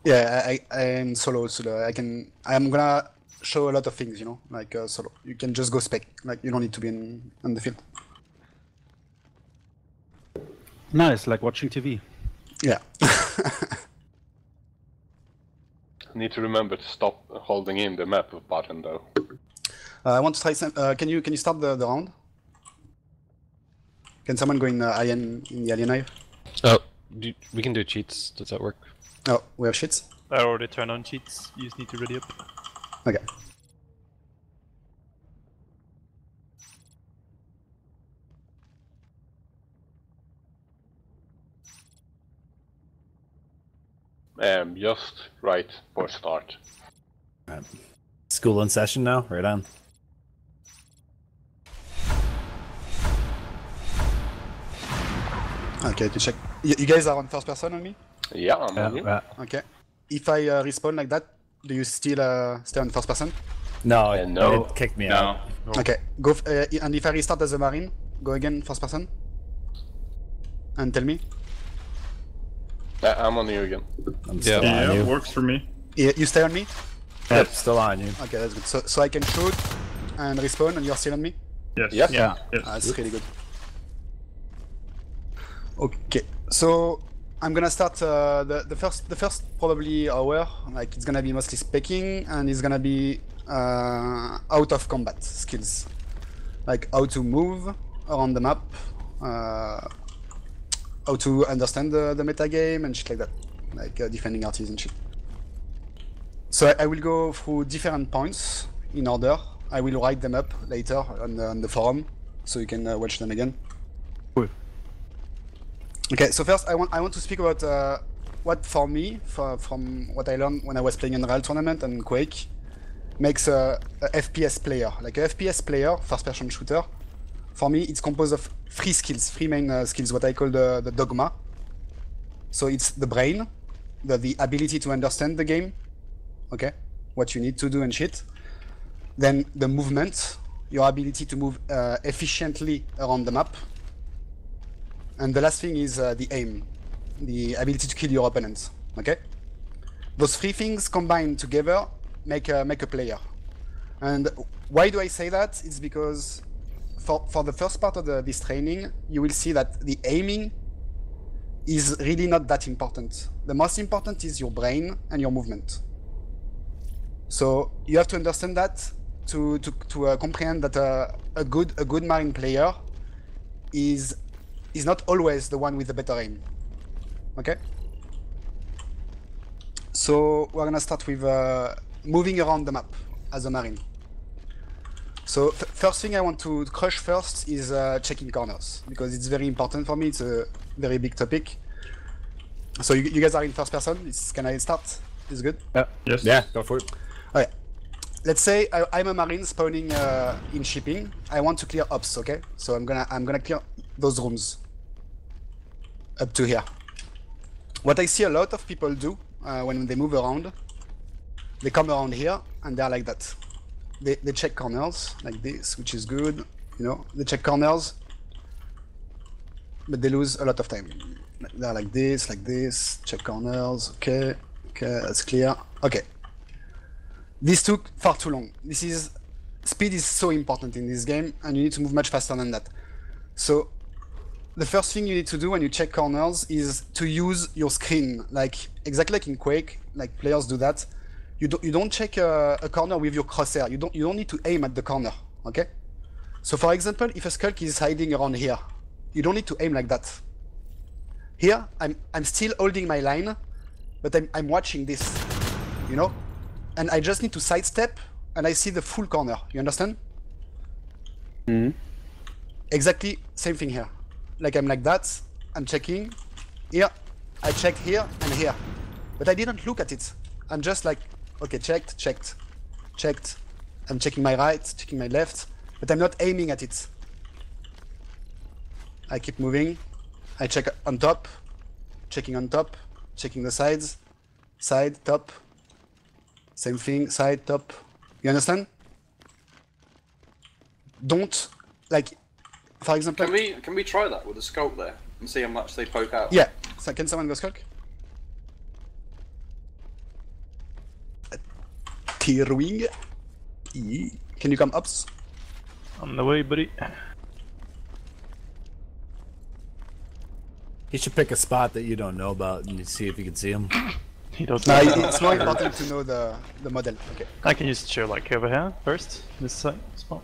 Yeah, I'm solo, so I'm gonna show a lot of things, you know, like solo. You can just go spec, like you don't need to be on the field. Nice, like watching TV. Yeah. Need to remember to stop holding in the map button though. I want to try some. Can you start the round? Can someone go in Alien in the Alien Hive? Oh, we can do cheats. Does that work? Oh, we have shits. I already turned on cheats. You just need to ready up. Okay. Just right for start. School in session now, right on. Okay, to check. You guys are on first person on me? Yeah, I'm on you. Okay. If I respawn like that, do you still stay on first person? No, no. it kicked me out. Okay. Go. And if I restart as a marine, go again first person. And tell me. I'm on you again. I'm still on you. Works for me. You stay on me? Yep, still on you. Okay, that's good. So I can shoot and respawn, and you're still on me? Yes. Yes. Yeah. Yes. That's really good. Okay, so I'm gonna start the first probably hour. Like it's gonna be mostly specking, and it's gonna be out of combat skills, like how to move around the map, how to understand the meta game and shit like that, like defending artists and shit. So I will go through different points in order. I will write them up later on the forum, so you can watch them again. Cool. Okay, so first I want to speak about what for me, from what I learned when I was playing Unreal Tournament and Quake, makes a FPS player. Like a FPS player, first-person shooter, for me it's composed of three main skills, what I call the dogma. So it's the brain, the ability to understand the game, okay, what you need to do and shit. Then the movement, your ability to move efficiently around the map. And the last thing is the aim, the ability to kill your opponents. Okay, those three things combined together make a player. And why do I say that? It's because for the first part of this training, you will see that the aiming is really not that important. The most important is your brain and your movement. So you have to understand that to comprehend that a good marine player is not always the one with the better aim. Okay? So we're gonna start with moving around the map as a marine. So first thing I want to crush first is checking corners, because it's very important for me. It's a very big topic. So you guys are in first person. Can I start? Is good? Yes. Yeah, go for it. Okay. Let's say I'm a marine spawning in shipping. I want to clear ops, okay? So I'm gonna clear those rooms up to here. What I see a lot of people do when they move around, they come around here and they're like that. They check corners like this, which is good, you know. They check corners, but they lose a lot of time. They're like this, check corners. Okay, that's clear. Okay. This took far too long. Speed is so important in this game, and you need to move much faster than that. So the first thing you need to do when you check corners is to use your screen, like exactly like in Quake, like players do that. You don't check a corner with your crosshair. You don't need to aim at the corner, okay? So for example, if a skulk is hiding around here, you don't need to aim like that. Here, I'm still holding my line, but I'm watching this, you know? And I just need to sidestep, and I see the full corner. You understand? Mm-hmm. Exactly same thing here. Like I'm like that, I'm checking. Here, I checked here and here. But I didn't look at it. I'm just like, okay, checked. I'm checking my right, checking my left, but I'm not aiming at it. I keep moving. I check on top, checking on top, checking the sides, side, top. Same thing, side, top. You understand? Don't, like, for example... Can we try that with a sculk there and see how much they poke out? Yeah. So can someone go skulk? Kirwing. Can you come up? On the way, buddy. He should pick a spot that you don't know about and see if you can see him. He doesn't. No, it's more important to know the model. Okay. I can just show like over here first. This side spot.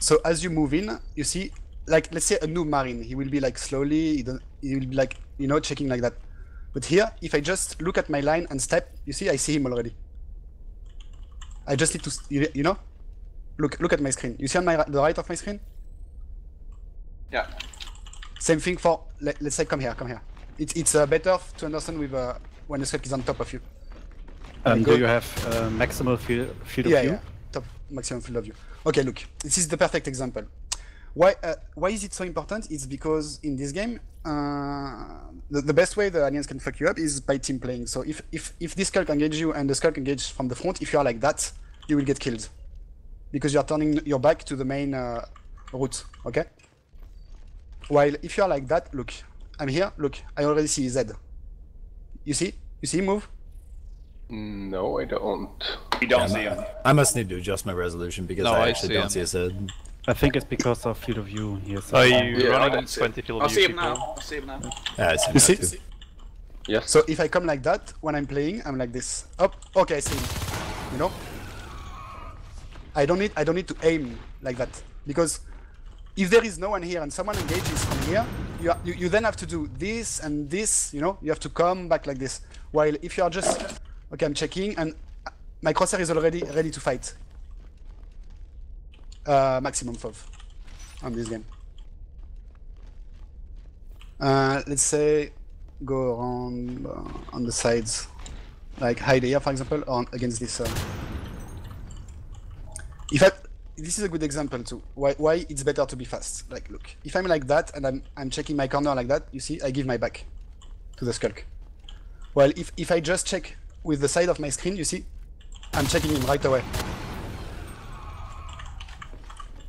So as you move in, you see, like let's say a new marine, he will be like slowly, he will be like, you know, checking like that. But here, if I just look at my line and step, you see, I see him already. I just need to, you know, look at my screen. You see on the right of my screen? Yeah. Same thing for, let's say, come here. It's better to understand with when the sculk is on top of you. Do you have maximal field of view? Yeah, top maximum field of view. Okay, look, this is the perfect example. Why is it so important? It's because in this game, the best way the aliens can fuck you up is by team playing. So if this sculk engages you and the sculk engages from the front, if you are like that, you will get killed. Because you are turning your back to the main route, okay? While if you are like that, look, I'm here, look, I already see his head. You see? You see him move? No, I don't. You don't see him. I must need to adjust my resolution because No, I I actually see don't him. see his head. I think it's because of field of view here. So Are you Yeah, I running don't see him. 20 field I'll of see view him people? now. I'll see him now. Yeah, I see him You now see? too. Yes. So if I come like that, when I'm playing, I'm like this. Up, okay, I see him. You know? I don't need to aim like that. Because if there is no one here and someone engages from here, you then have to do this and this, you know? You have to come back like this. While if you are just, okay, I'm checking and my crosshair is already ready to fight. Maximum POV on this game. Let's say go around on the sides, like hide here, for example, or against this. This is a good example too. Why it's better to be fast. Like, look, if I'm like that and I'm checking my corner like that, you see, I give my back to the sculk. Well, if I just check with the side of my screen, you see, I'm checking him right away.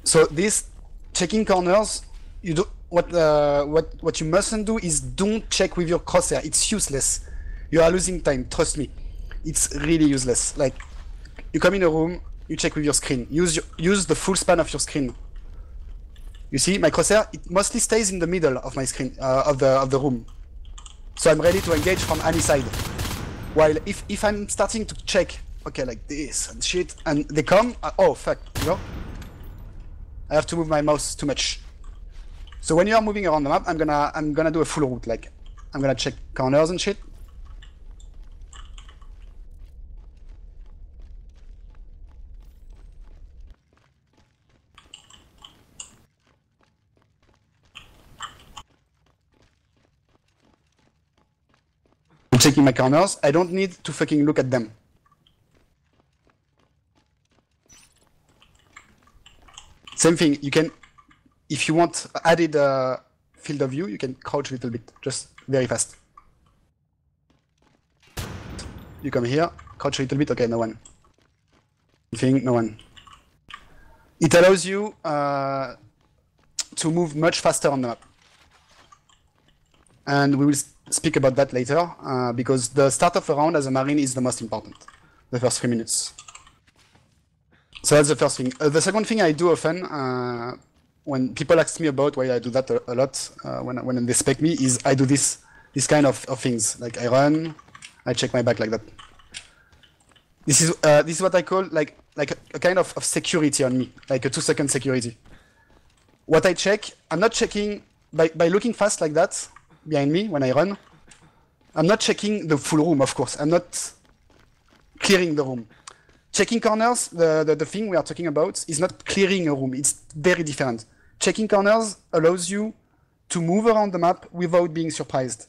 So this checking corners, you do what you mustn't do is don't check with your crosshair. It's useless. You are losing time. Trust me, it's really useless. Like, you come in a room, you check with your screen. Use the full span of your screen. You see, my crosshair, it mostly stays in the middle of my screen of the room. So I'm ready to engage from any side. While if I'm starting to check, okay, like this and shit, and they come, oh fuck, you know, I have to move my mouse too much. So when you are moving around the map, I'm gonna do a full route. Like, I'm gonna check corners and shit. I'm checking my corners. I don't need to fucking look at them. Same thing, you can, if you want added field of view, you can crouch a little bit, just very fast. You come here, crouch a little bit, okay, no one. Anything, no one. It allows you to move much faster on the map. And we will speak about that later, because the start of a round as a marine is the most important, the first 3 minutes. So that's the first thing. The second thing I do often, when people ask me about why I do that a lot, when they spec me, is I do this kind of things. Like I run, I check my back like that. This is what I call like a kind of security on me, like a 2-second security. What I check, I'm not checking by looking fast like that behind me when I run. I'm not checking the full room, of course. I'm not clearing the room. Checking corners, the thing we are talking about, is not clearing a room. It's very different. Checking corners allows you to move around the map without being surprised.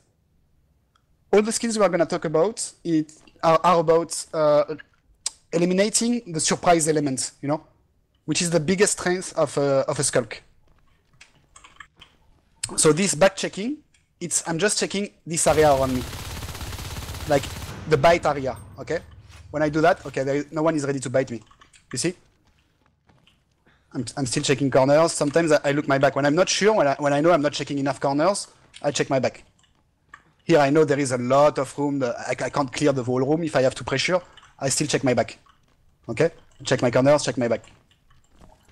All the skills we are going to talk about are about eliminating the surprise element, you know, which is the biggest strength of a sculk. So this back checking, I'm just checking this area around me, like the bite area, okay? When I do that, okay, no one is ready to bite me. You see? I'm still checking corners. Sometimes I look my back. When I'm not sure, when I know I'm not checking enough corners, I check my back. Here I know there is a lot of room. I can't clear the whole room if I have to pressure. I still check my back. Okay? Check my corners, check my back.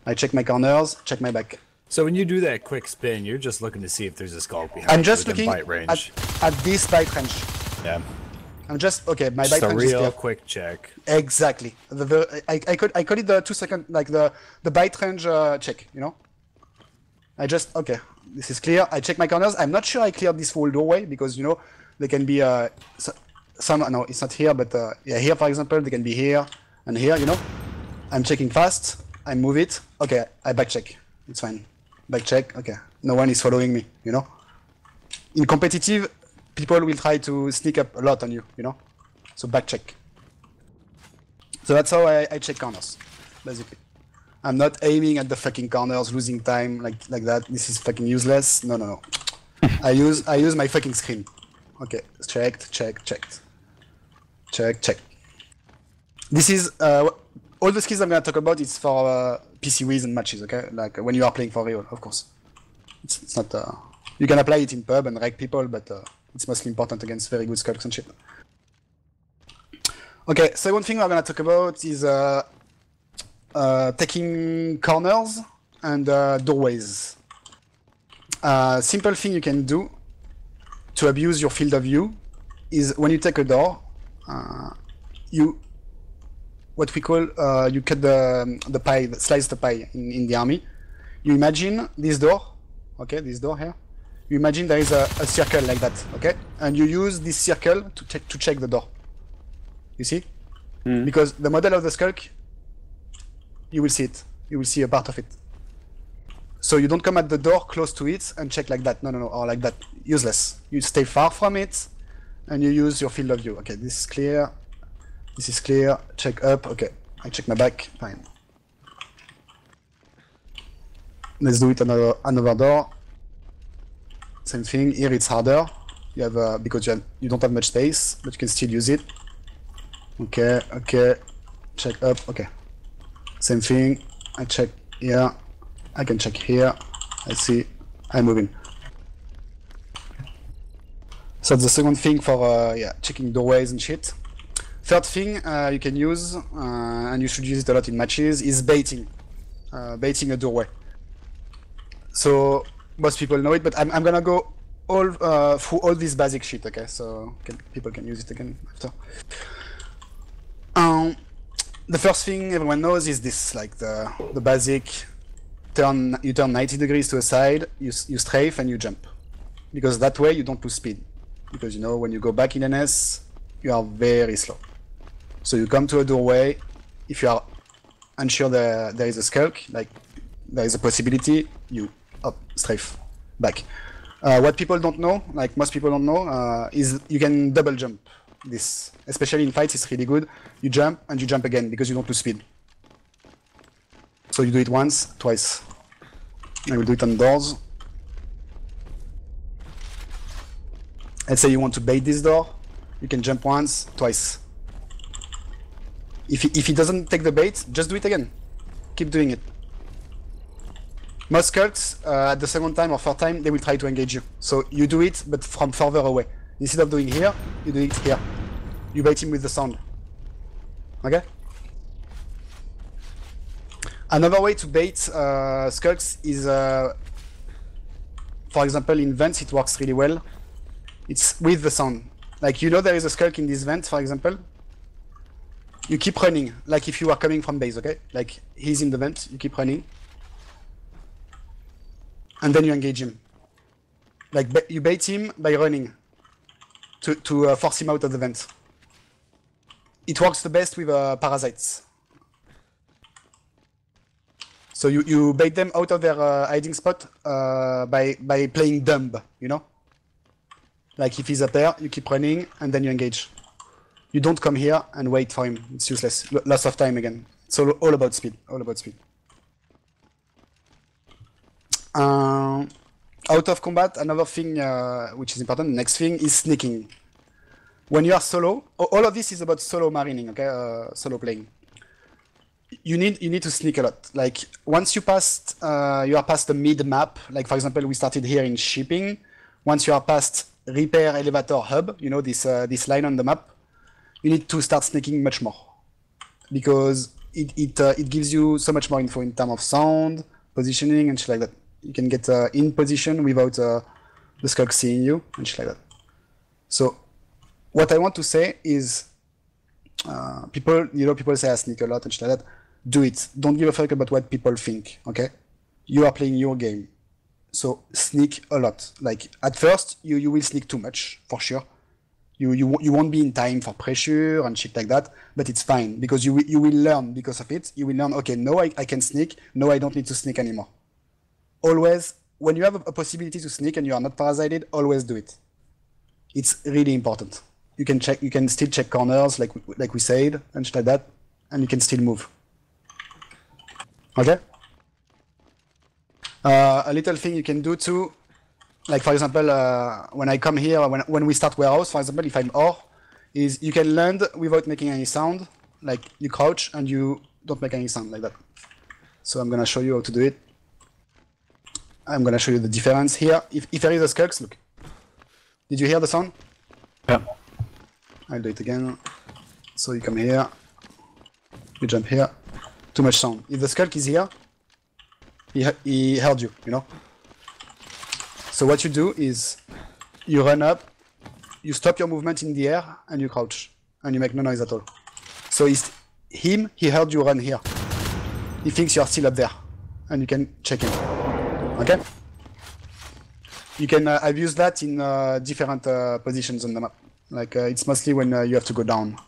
I check my corners, check my back. So when you do that quick spin, you're just looking to see if there's a skulk behind I'm you just within looking bite range. at this bite range. Yeah. I'm just okay. My Just bite a range is real clear. quick check. Exactly. I call it the 2 second, like the bite range check. You know. I just okay. This is clear. I check my corners. I'm not sure I cleared this whole doorway because you know they can be some. No, it's not here, but yeah, here for example, they can be here and here. You know. I'm checking fast. I move it. Okay, I back check. It's fine. Back check. Okay. No one is following me. You know. In competitive, people will try to sneak up a lot on you, you know? So back check. So that's how I check corners, basically. I'm not aiming at the fucking corners, losing time like that. This is fucking useless. No. I use my fucking screen. Okay, checked. Check. This is all the skills I'm gonna talk about is for PC Wiz and matches, okay? Like when you are playing for real, of course. It's not you can apply it in pub and reg people, but it's mostly important against very good skulks and shit. Okay, second thing we're gonna talk about is taking corners and doorways. Simple thing you can do to abuse your field of view is when you take a door, you what we call you cut the pie, slice the pie in the army. You imagine this door, okay, this door here. You imagine there is a circle like that, okay? And you use this circle to check the door. You see? Because the model of the skulk, you will see it. You will see a part of it. So you don't come at the door close to it and check like that. No, or like that. Useless. You stay far from it and you use your field of view. Okay, this is clear. This is clear. Check up. Okay, I check my back. Fine. Let's do it another door. Same thing, here it's harder. You have because you don't have much space, but you can still use it. Okay, check up, okay. Same thing, I check here, I can check here, I see, I'm moving. So the second thing for checking doorways and shit. Third thing you can use, and you should use it a lot in matches, is baiting. Baiting a doorway. So most people know it, but I'm gonna go all through all this basic shit, okay? So people can use it again after. The first thing everyone knows is this, like the basic you turn 90 degrees to a side, you strafe and you jump, because that way you don't lose speed. Because you know when you go back in NS, you are very slow. So you come to a doorway, if you are unsure there is a skulk, like there is a possibility, you up, strafe, back. What people don't know, like most people don't know, is you can double jump this. Especially in fights, it's really good. You jump and you jump again because you don't lose speed. So you do it once, twice. I will do it on doors. Let's say you want to bait this door, you can jump once, twice. If he doesn't take the bait, just do it again. Keep doing it. Most skulks, at the second time or third time, they will try to engage you. So you do it, but from further away. Instead of doing here, you do it here. You bait him with the sound. Okay? Another way to bait skulks is, for example, in vents it works really well. It's with the sound. Like, you know there is a skulk in this vent, for example. You keep running, like if you are coming from base, okay? Like, he's in the vent, you keep running. And then you engage him. Like, you bait him by running to force him out of the vent. It works the best with parasites. So you bait them out of their hiding spot by playing dumb, you know? Like if he's up there, you keep running and then you engage. You don't come here and wait for him. It's useless. Loss of time again. It's all about speed. All about speed. Out of combat, another thing which is important, next thing is sneaking. When you are solo, all of this is about solo marining, okay? Solo playing. You need to sneak a lot. Like once you are past the mid map. Like for example, we started here in shipping. Once you are past repair elevator hub, you know this line on the map, you need to start sneaking much more. because it gives you so much more info in terms of sound, positioning, and shit like that. You can get in position without the skulk seeing you and shit like that. So what I want to say is, people say I sneak a lot and shit like that. Do it. Don't give a fuck about what people think. Okay, you are playing your game, so sneak a lot. Like at first, you will sneak too much for sure. You won't be in time for pressure and shit like that, but it's fine because you will learn because of it. You will learn. Okay, no, I can sneak. No, I don't need to sneak anymore. Always, when you have a possibility to sneak and you are not parasited, always do it. It's really important. You can check. You can still check corners like we said and shit like that, and you can still move. Okay. A little thing you can do too, like for example, when I come here, when we start warehouse, for example, if I'm ore, is you can land without making any sound. Like you crouch and you don't make any sound like that. So I'm gonna show you how to do it. I'm gonna show you the difference here. If there is a skulks, look. Did you hear the sound? Yeah. I'll do it again. So you come here, you jump here. Too much sound. If the skulk is here, he heard you, you know? So what you do is, you run up, you stop your movement in the air, and you crouch. And you make no noise at all. So he heard you run here. He thinks you are still up there. And you can check him. Okay? You can abuse that in different positions on the map. Like, it's mostly when you have to go down.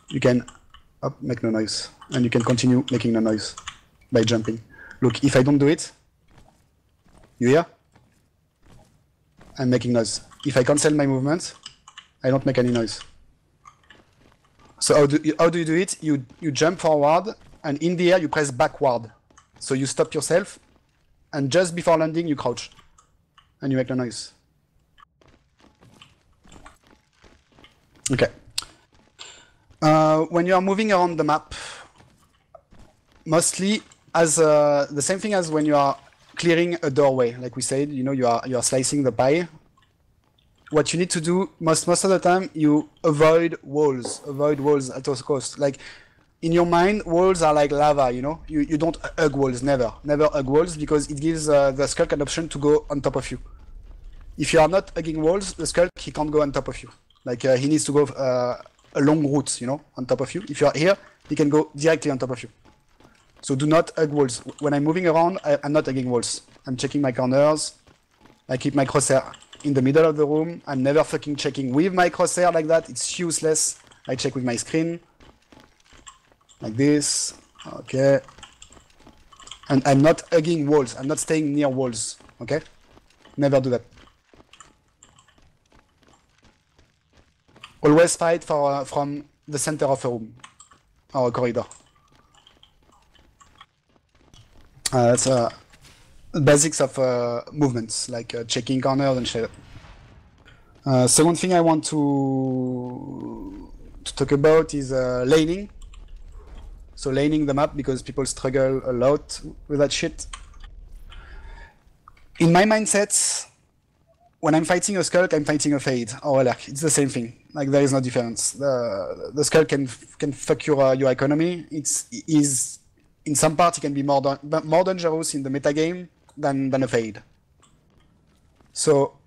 You can make no noise. And you can continue making no noise by jumping. Look, if I don't do it, you hear? I'm making noise. If I cancel my movement, I don't make any noise. So how do you do it? You jump forward, and in the air you press backward. So you stop yourself, and just before landing you crouch, and you make no noise. Okay. When you are moving around the map, mostly as the same thing as when you are clearing a doorway, like we said, you know, you are slicing the pie. What you need to do most of the time, you avoid walls at all costs. Like in your mind, walls are like lava, you know. You don't hug walls, never hug walls, because it gives the skulk an option to go on top of you. If you are not hugging walls, the skulk, he can't go on top of you. Like he needs to go a long route, you know, on top of you. If you are here, he can go directly on top of you. So do not hug walls. When I'm moving around, I'm not hugging walls. I'm checking my corners. I keep my crosshair in the middle of the room. I'm never fucking checking with my crosshair like that. It's useless. I check with my screen. Like this. Okay. And I'm not hugging walls. I'm not staying near walls. Okay? Never do that. Always fight from the center of a room or a corridor. That's basics of movements, like checking corners and shit. Second thing I want to talk about is laning. So laning the map, because people struggle a lot with that shit. In my mindset, when I'm fighting a skulk, I'm fighting a fade or a lurk. It's the same thing. Like there is no difference. The skulk can fuck your economy. In some parts, it can be more dangerous in the metagame than a fade. So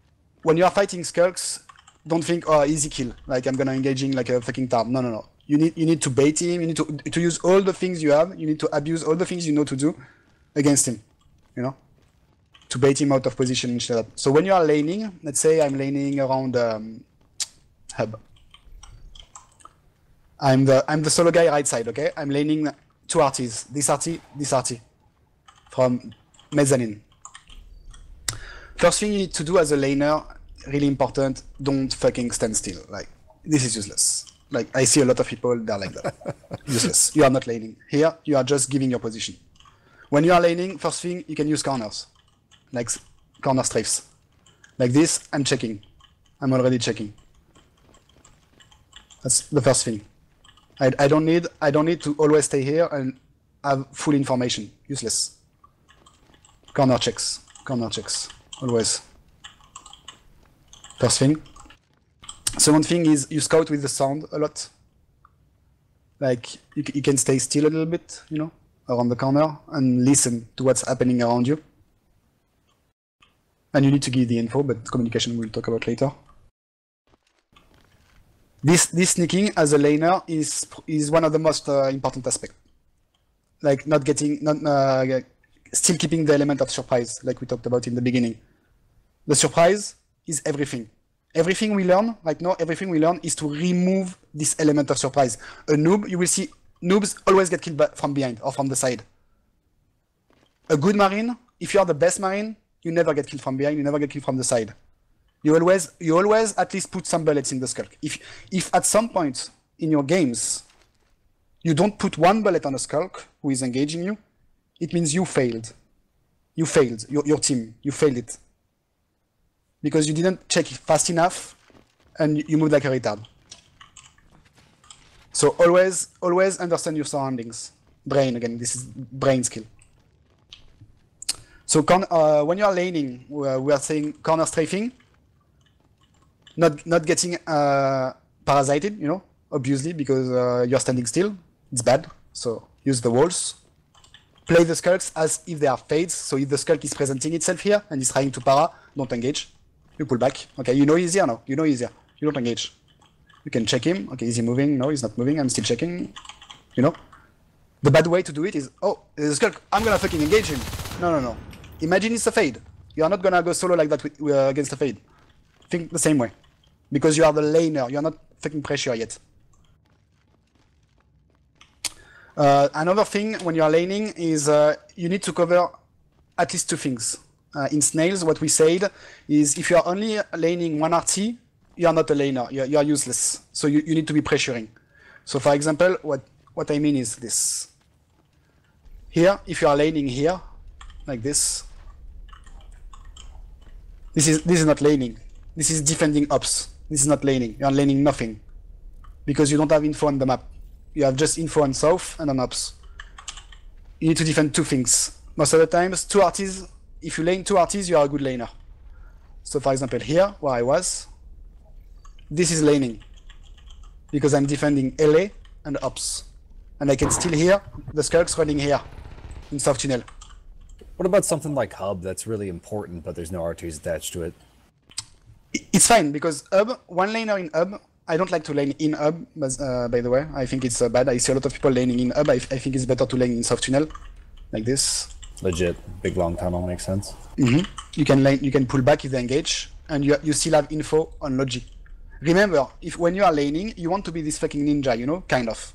when you are fighting skulks, don't think, oh, easy kill. Like I'm gonna engaging like a fucking tard. No. You need to bait him. You need to use all the things you have. You need to abuse all the things you know to do against him. You know, to bait him out of position and shit. So when you are laning, let's say I'm laning around hub. I'm the solo guy right side. Okay, I'm laning 2 RTs. This RT from mezzanine. First thing you need to do as a laner, really important, don't fucking stand still. Like, this is useless. Like, I see a lot of people, they're like that. Useless. You are not laning. Here, you are just giving your position. When you are laning, first thing, you can use corners. Like, corner strafes. Like this, I'm checking. I'm already checking. That's the first thing. I don't need to always stay here and have full information. Useless. Corner checks, always. First thing. Second thing is you scout with the sound a lot. Like you can stay still a little bit, you know, around the corner and listen to what's happening around you. And you need to give the info, but communication we'll talk about later. This sneaking as a laner is one of the most important aspects. Like still keeping the element of surprise, like we talked about in the beginning. The surprise is everything. Everything we learn right now, everything we learn is to remove this element of surprise. A noob, you will see noobs always get killed from behind or from the side. A good marine, if you are the best marine, you never get killed from behind, you never get killed from the side. You always at least put some bullets in the skulk. If at some point in your games you don't put one bullet on a skulk who is engaging you, it means you failed. You failed, your team, you failed it. Because you didn't check it fast enough and you moved like a retard. So always understand your surroundings. Brain, again, this is brain skill. So when you are laning, we are saying corner strafing, not getting parasited, you know, obviously, because you're standing still, it's bad. So use the walls. Play the skulks as if they are fades. So if the skulk is presenting itself here and is trying to para, don't engage. You pull back. Okay, you know easier now. You know easier. You don't engage. You can check him. Okay, is he moving? No, he's not moving. I'm still checking. You know? The bad way to do it is, oh, there's a skulk. I'm gonna fucking engage him. No. Imagine it's a fade. You are not gonna go solo like that against a fade. Think the same way. Because you are the laner. You are not fucking pressure yet. Another thing when you are laning is you need to cover at least two things. In Snails, what we said is if you are only laning one RT, you are not a laner, you are useless. So you need to be pressuring. So for example, what I mean is this. Here, if you are laning here, like this, this is not laning. This is defending ops. This is not laning. You are laning nothing. Because you don't have info on the map. You have just info on south and on ops. You need to defend two things. Most of the times, two RTs. If you lane two RTs, you are a good laner. So for example here, where I was, this is laning. Because I'm defending LA and ops. And I can still hear the skulks running here, in soft tunnel. What about something like hub that's really important, but there's no R2s attached to it? It's fine, because hub, one laner in hub, I don't like to lane in hub, by the way. I think it's bad. I see a lot of people laning in hub. I think it's better to lane in soft tunnel, like this. Legit, big long tunnel makes sense. Mm-hmm. You can pull back if they engage, and you still have info on logi. Remember, when you are laning, you want to be this fucking ninja, you know, kind of.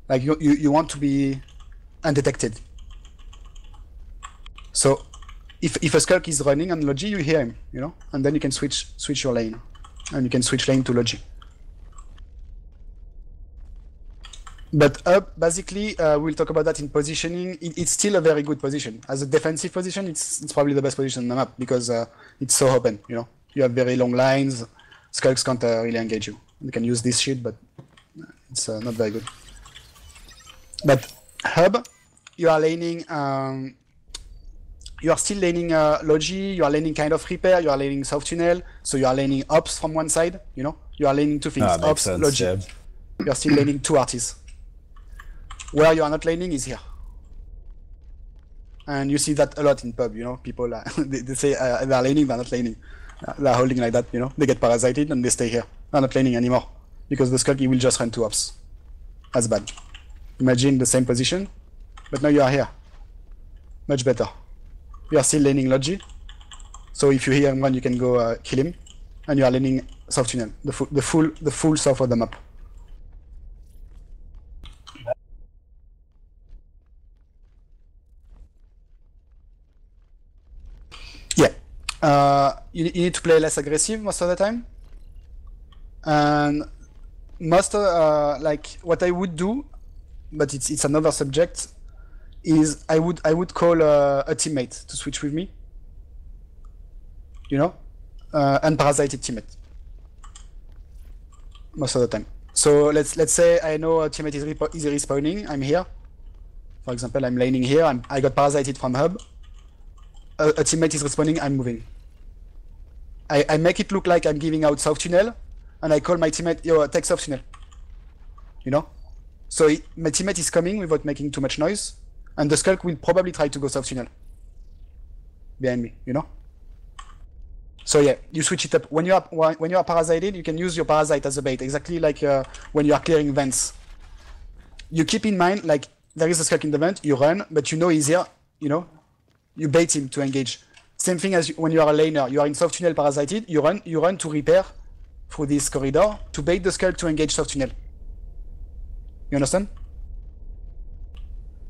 Like you want to be undetected. So if a skulk is running on logi, you hear him, you know, and then you can switch your lane, and you can switch lane to logi. But up, basically, we'll talk about that in positioning. It's still a very good position. As a defensive position, it's probably the best position on the map because it's so open, you know. You have very long lines, skulks can't really engage you. You can use this shit, but it's not very good. But hub, you are laning, you are still laning logi, you are laning kind of repair, you are laning soft tunnel, so you are laning ops from one side, you know. You are laning two things, ops, sense, logi. Jeb. You are still laning two artists. Where you are not laning is here. And you see that a lot in pub, you know, people, they say they are laning, they're not laning. They're holding like that, you know, they get parasited and they stay here. They're not laning anymore. Because the Skulky will just run two ops. That's bad. Imagine the same position, but now you are here. Much better. You are still laning Logi. So if you hear him run, you can go kill him. And you are laning soft tunnel, the full south of the map. Yeah. You need to play less aggressive most of the time. And most like what I would do, but it's another subject, is I would call a teammate to switch with me. You know, unparasited teammate. Most of the time. So let's say I know a teammate is respawning. I'm here. For example, I'm laning here. I got parasited from hub. A teammate is respawning. I'm moving. I make it look like I'm giving out soft tunnel, and I call my teammate, yo, take soft tunnel. You know, So my teammate is coming without making too much noise, and the Skulk will probably try to go soft tunnel behind me, you know? So yeah, you switch it up. When you are parasited, you can use your parasite as a bait, exactly like when you are clearing vents. You keep in mind, like, there is a Skulk in the vent, you run, but you know he's here, you know? You bait him to engage. Same thing as when you are a laner, you are in soft tunnel parasited, you run to repair through this corridor to bait the Skulk to engage soft tunnel. You understand?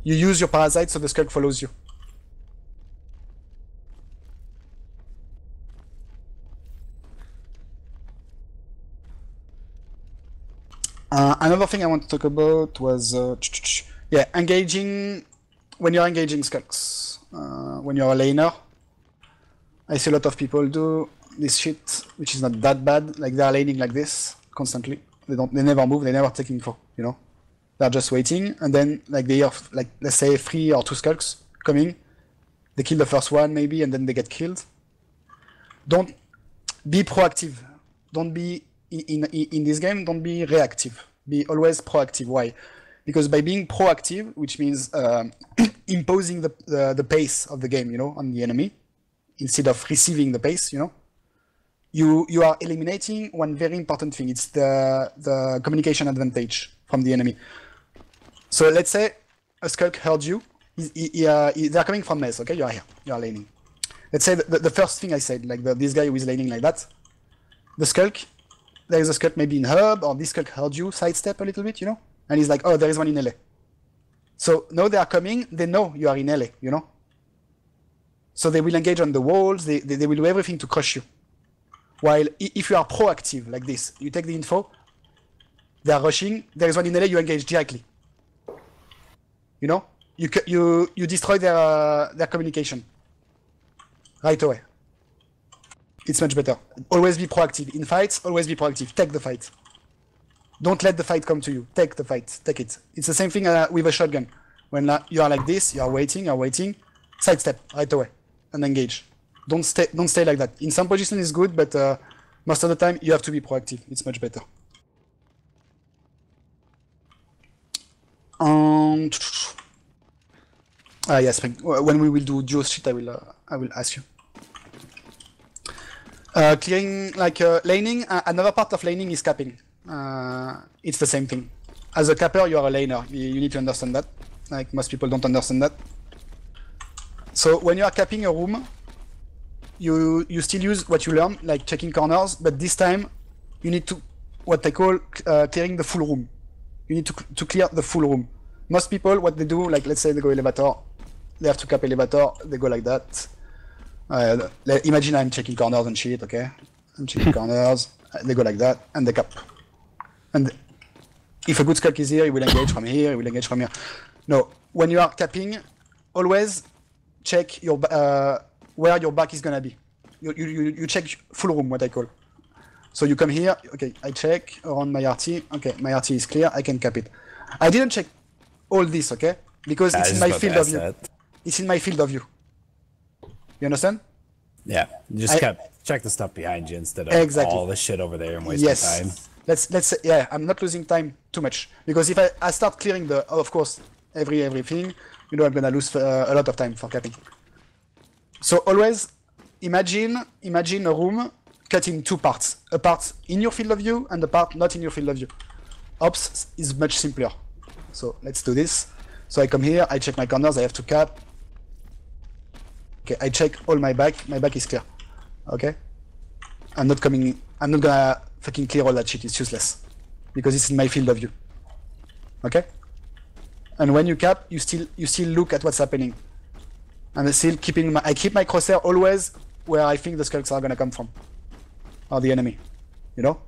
You use your parasite so the Skulk follows you. Another thing I want to talk about was yeah, engaging when you're engaging Skulks. When you're a laner, I see a lot of people do this shit, which is not that bad. Like they're laning like this constantly. They never move. They never take info. You know, they're just waiting, and then like they hear like let's say 3 or 2 Skulks coming. They kill the first one maybe, and then they get killed. Don't be proactive. Don't be in this game. Don't be reactive. Be always proactive. Why? Because by being proactive, which means imposing the pace of the game, you know, on the enemy, instead of receiving the pace, you know, you are eliminating one very important thing. It's the communication advantage from the enemy. So let's say a Skulk heard you. They're coming from mess, okay? You are here. You are laning. Let's say the first thing I said, like this guy who is laning like that, the Skulk, there is a Skulk maybe in hub, or this Skulk heard you sidestep a little bit, you know? And he's like, oh, there is one in LA. So now they are coming, they know you are in LA, you know? So they will engage on the walls, they will do everything to crush you. While if you are proactive like this, you take the info, they are rushing, there is one in LA, you engage directly. You know? You destroy their communication. Right away. It's much better. Always be proactive. In fights, always be proactive. Take the fight. Don't let the fight come to you. Take the fight. Take it. It's the same thing with a shotgun. When you are like this, you are waiting, sidestep right away and engage. Don't stay like that. In some position is good, but most of the time you have to be proactive. It's much better. Yes, when we will do duo shit, I will ask you. Clearing, like laning, another part of laning is capping. It's the same thing. As a capper, you are a laner. You need to understand that. Like most people don't understand that. So when you are capping a room, you still use what you learn, like checking corners, but this time you need to what they call clearing the full room. You need to clear the full room. Most people, what they do, like let's say they go elevator, they have to cap elevator, they go like that. Imagine I'm checking corners and shit, okay? I'm checking corners, they go like that, and they cap. And if a good Skulk is here, he will engage from here, he will engage from here. No, when you are capping, always check your where your back is gonna be. You check full room, what I call. So you come here, okay, I check around my RT, okay, my RT is clear, I can cap it. I didn't check all this, okay? Because it's in my field of view. It's in my field of view. You understand? Yeah, you just check the stuff behind you instead of all the shit over there and wasting time. Let's say, yeah, I'm not losing time too much, because if I start clearing of course, everything, you know, I'm gonna lose a lot of time for capping. So always imagine a room cut in 2 parts. A part in your field of view and a part not in your field of view. Ops is much simpler. So let's do this. So I come here, I check my corners, I have to cap. Okay, I check all my back is clear. Okay? I'm not gonna fucking clear all that shit, it's useless. Because it's in my field of view. Okay? And when you cap, you still look at what's happening. And still I keep my crosshair always where I think the Skulks are gonna come from. Or the enemy. You know?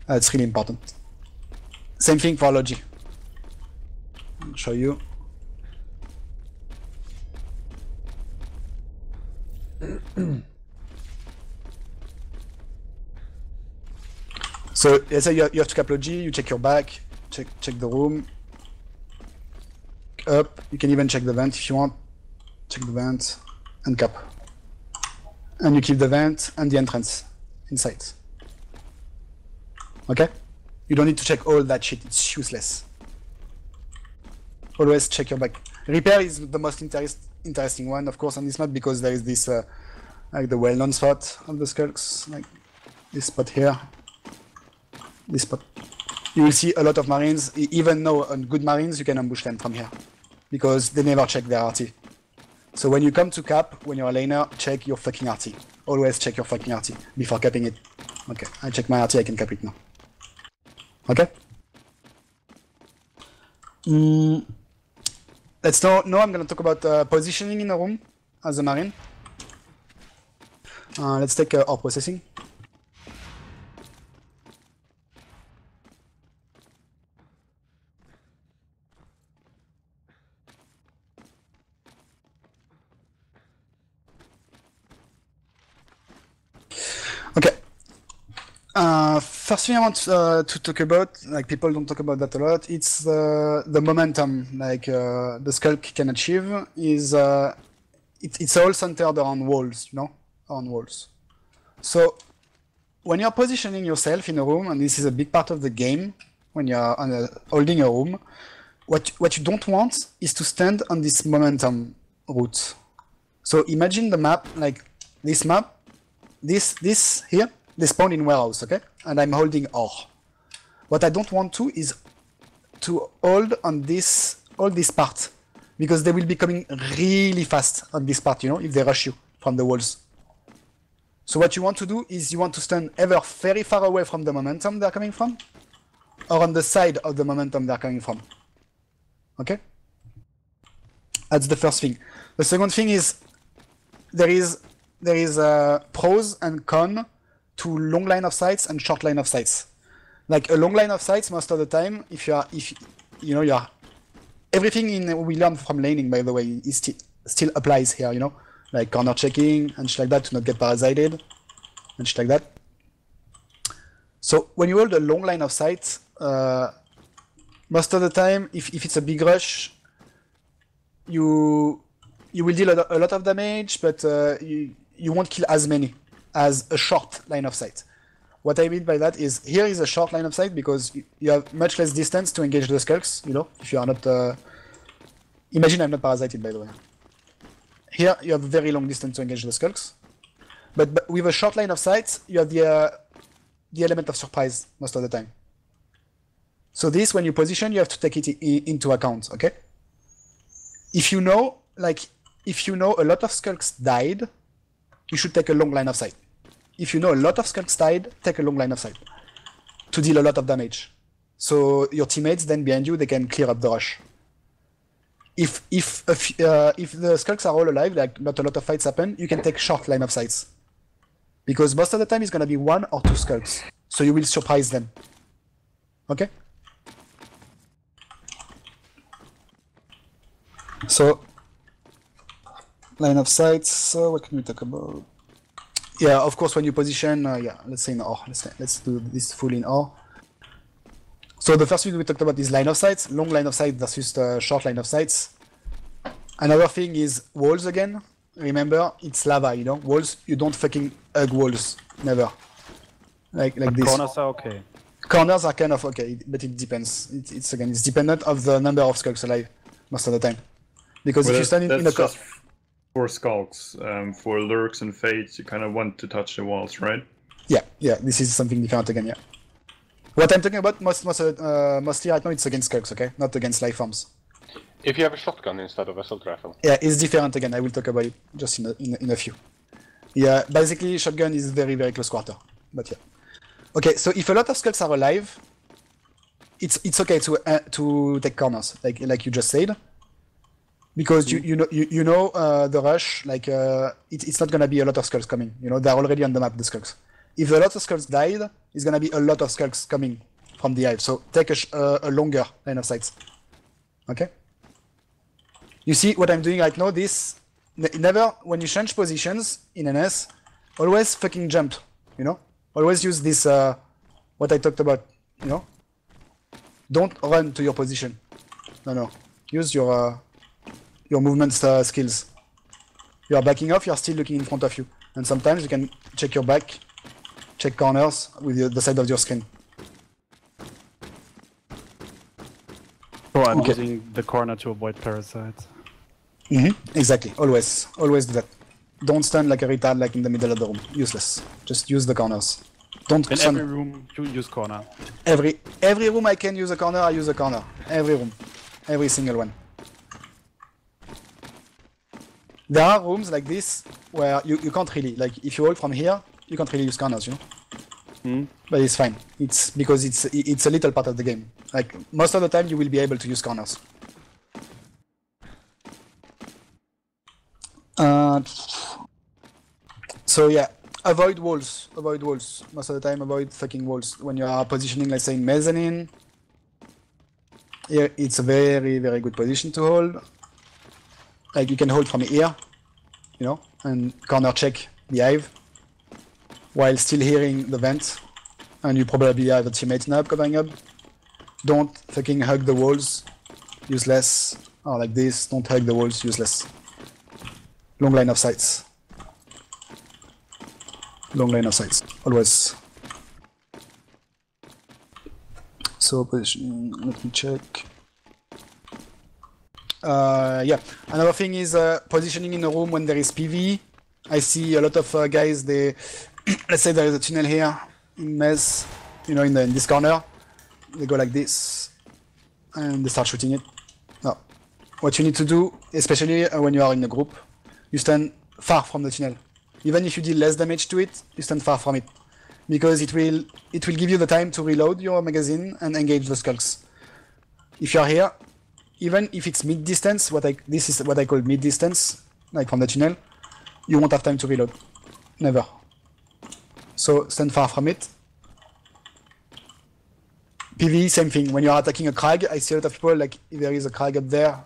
It's really important. Same thing for Logi. I'll show you. So let's say you have to cap Logi, you check your back, check the room. Up, you can even check the vent if you want. Check the vent and cap. And you keep the vent and the entrance inside. Okay? You don't need to check all that shit, it's useless. Always check your back. Repair is the most interesting one, of course, on this map, because there is this, like the well-known spot of the skulks, like this spot here. This spot. You will see a lot of marines, even though on good marines, you can ambush them from here. Because they never check their RT. So when you come to cap, when you're a laner, check your fucking RT. Always check your fucking RT before capping it. Okay, I check my RT, I can cap it now. Okay? Let's now I'm gonna talk about positioning in a room as a marine. Let's take our processing. Okay. First thing I want to talk about, like people don't talk about that a lot, it's the momentum like the Skulk can achieve is it's all centered around walls, you know, on walls. So when you're positioning yourself in a room, and this is a big part of the game, when you're holding a room, what you don't want is to stand on this momentum route. So imagine the map, like this map. This here, they spawn in warehouse, okay? And I'm holding ore. What I don't want to is to hold on this, all this part, because they will be coming really fast on this part, you know, if they rush you from the walls. So what you want to do is you want to stand either very far away from the momentum they're coming from, or on the side of the momentum they're coming from. Okay? That's the first thing. The second thing is there is pros and cons to long line of sights and short line of sights. Like a long line of sights, most of the time, if you know, everything we learned from laning, by the way, is still applies here, you know, like corner checking and shit like that to not get parasited and shit like that. So when you hold a long line of sight, most of the time, if it's a big rush, you will deal a lot of damage, but you won't kill as many as a short line of sight. What I mean by that is, here is a short line of sight because you have much less distance to engage the skulks, you know, if you are not... Imagine I'm not parasited, by the way. Here, you have very long distance to engage the skulks. But with a short line of sight, you have the element of surprise most of the time. So this, when you position, you have to take it into account, okay? If you know a lot of skulks died, you should take a long line of sight. If you know a lot of skulks died, take a long line of sight to deal a lot of damage. So your teammates then behind you, they can clear up the rush. If the skulks are all alive, like not a lot of fights happen, you can take short line of sights. Because most of the time it's gonna be 1 or 2 skulks. So you will surprise them. Okay? So line of sight, so what can we talk about? Yeah, of course, when you position, yeah, let's say in ore. Let's do this full in ore. So the first thing we talked about is line of sight, long line of sight versus short line of sights. Another thing is walls again. Remember, it's lava, you know? Walls, you don't fucking hug walls. Never. Like this. Corners are okay. Corners are kind of okay, but it depends. It's dependent of the number of skulks alive most of the time. Because if you stand in a corner... For skulks, for lurks and fates, you kind of want to touch the walls, right? Yeah, this is something different again, yeah. What I'm talking about mostly right now, it's against skulks, okay? Not against life forms. If you have a shotgun instead of assault rifle. Yeah, it's different again, I will talk about it just in a few. Yeah, basically shotgun is very, very close quarter, but yeah. Okay, so if a lot of skulks are alive, it's okay to take corners, like you just said. Because you know the rush, like it's not gonna be a lot of skulls coming. You know, they're already on the map, the skulks. If a lot of skulls died, it's gonna be a lot of skulks coming from the hive. So take a longer line of sight. Okay. You see what I'm doing right now? This never, when you change positions in NS, always fucking jump. You know, always use this what I talked about. You know, don't run to your position. No. Use your movement skills. You are backing off, you are still looking in front of you. And sometimes you can check your back, check corners with the side of your screen. So I'm using the corner to avoid parasites. Exactly. Always do that. Don't stand like a retard like in the middle of the room. Useless. Just use the corners. Don't in stand. every room you use corner. Every room I can use a corner, I use a corner. Every room. Every single one. There are rooms like this where you can't really, like if you hold from here, you can't really use corners, you know? But it's fine. It's because it's a little part of the game. Like most of the time you will be able to use corners. So yeah, avoid walls. Avoid walls. Most of the time avoid fucking walls. When you are positioning, let's say in mezzanine, yeah, it's a very, very good position to hold. Like you can hold from here, you know, and corner check the hive while still hearing the vent, and you probably have a teammate in up coming up. Don't fucking hug the walls, useless. Or like this, don't hug the walls, useless. Long line of sights. Long line of sights, always. So positioning, let me check. Yeah, another thing is positioning in a room when there is PV. I see a lot of guys, they, let's say there is a tunnel here in Mez, you know, in this corner. They go like this, and they start shooting it. No. What you need to do, especially when you are in a group, you stand far from the tunnel. Even if you deal less damage to it, you stand far from it. Because it will give you the time to reload your magazine and engage the skulks. If you are here, even if it's mid-distance, this is what I call mid-distance, like from the tunnel, you won't have time to reload. Never. So stand far from it. PvE, same thing. When you are attacking a crag, I see a lot of people, like, if there is a crag up there,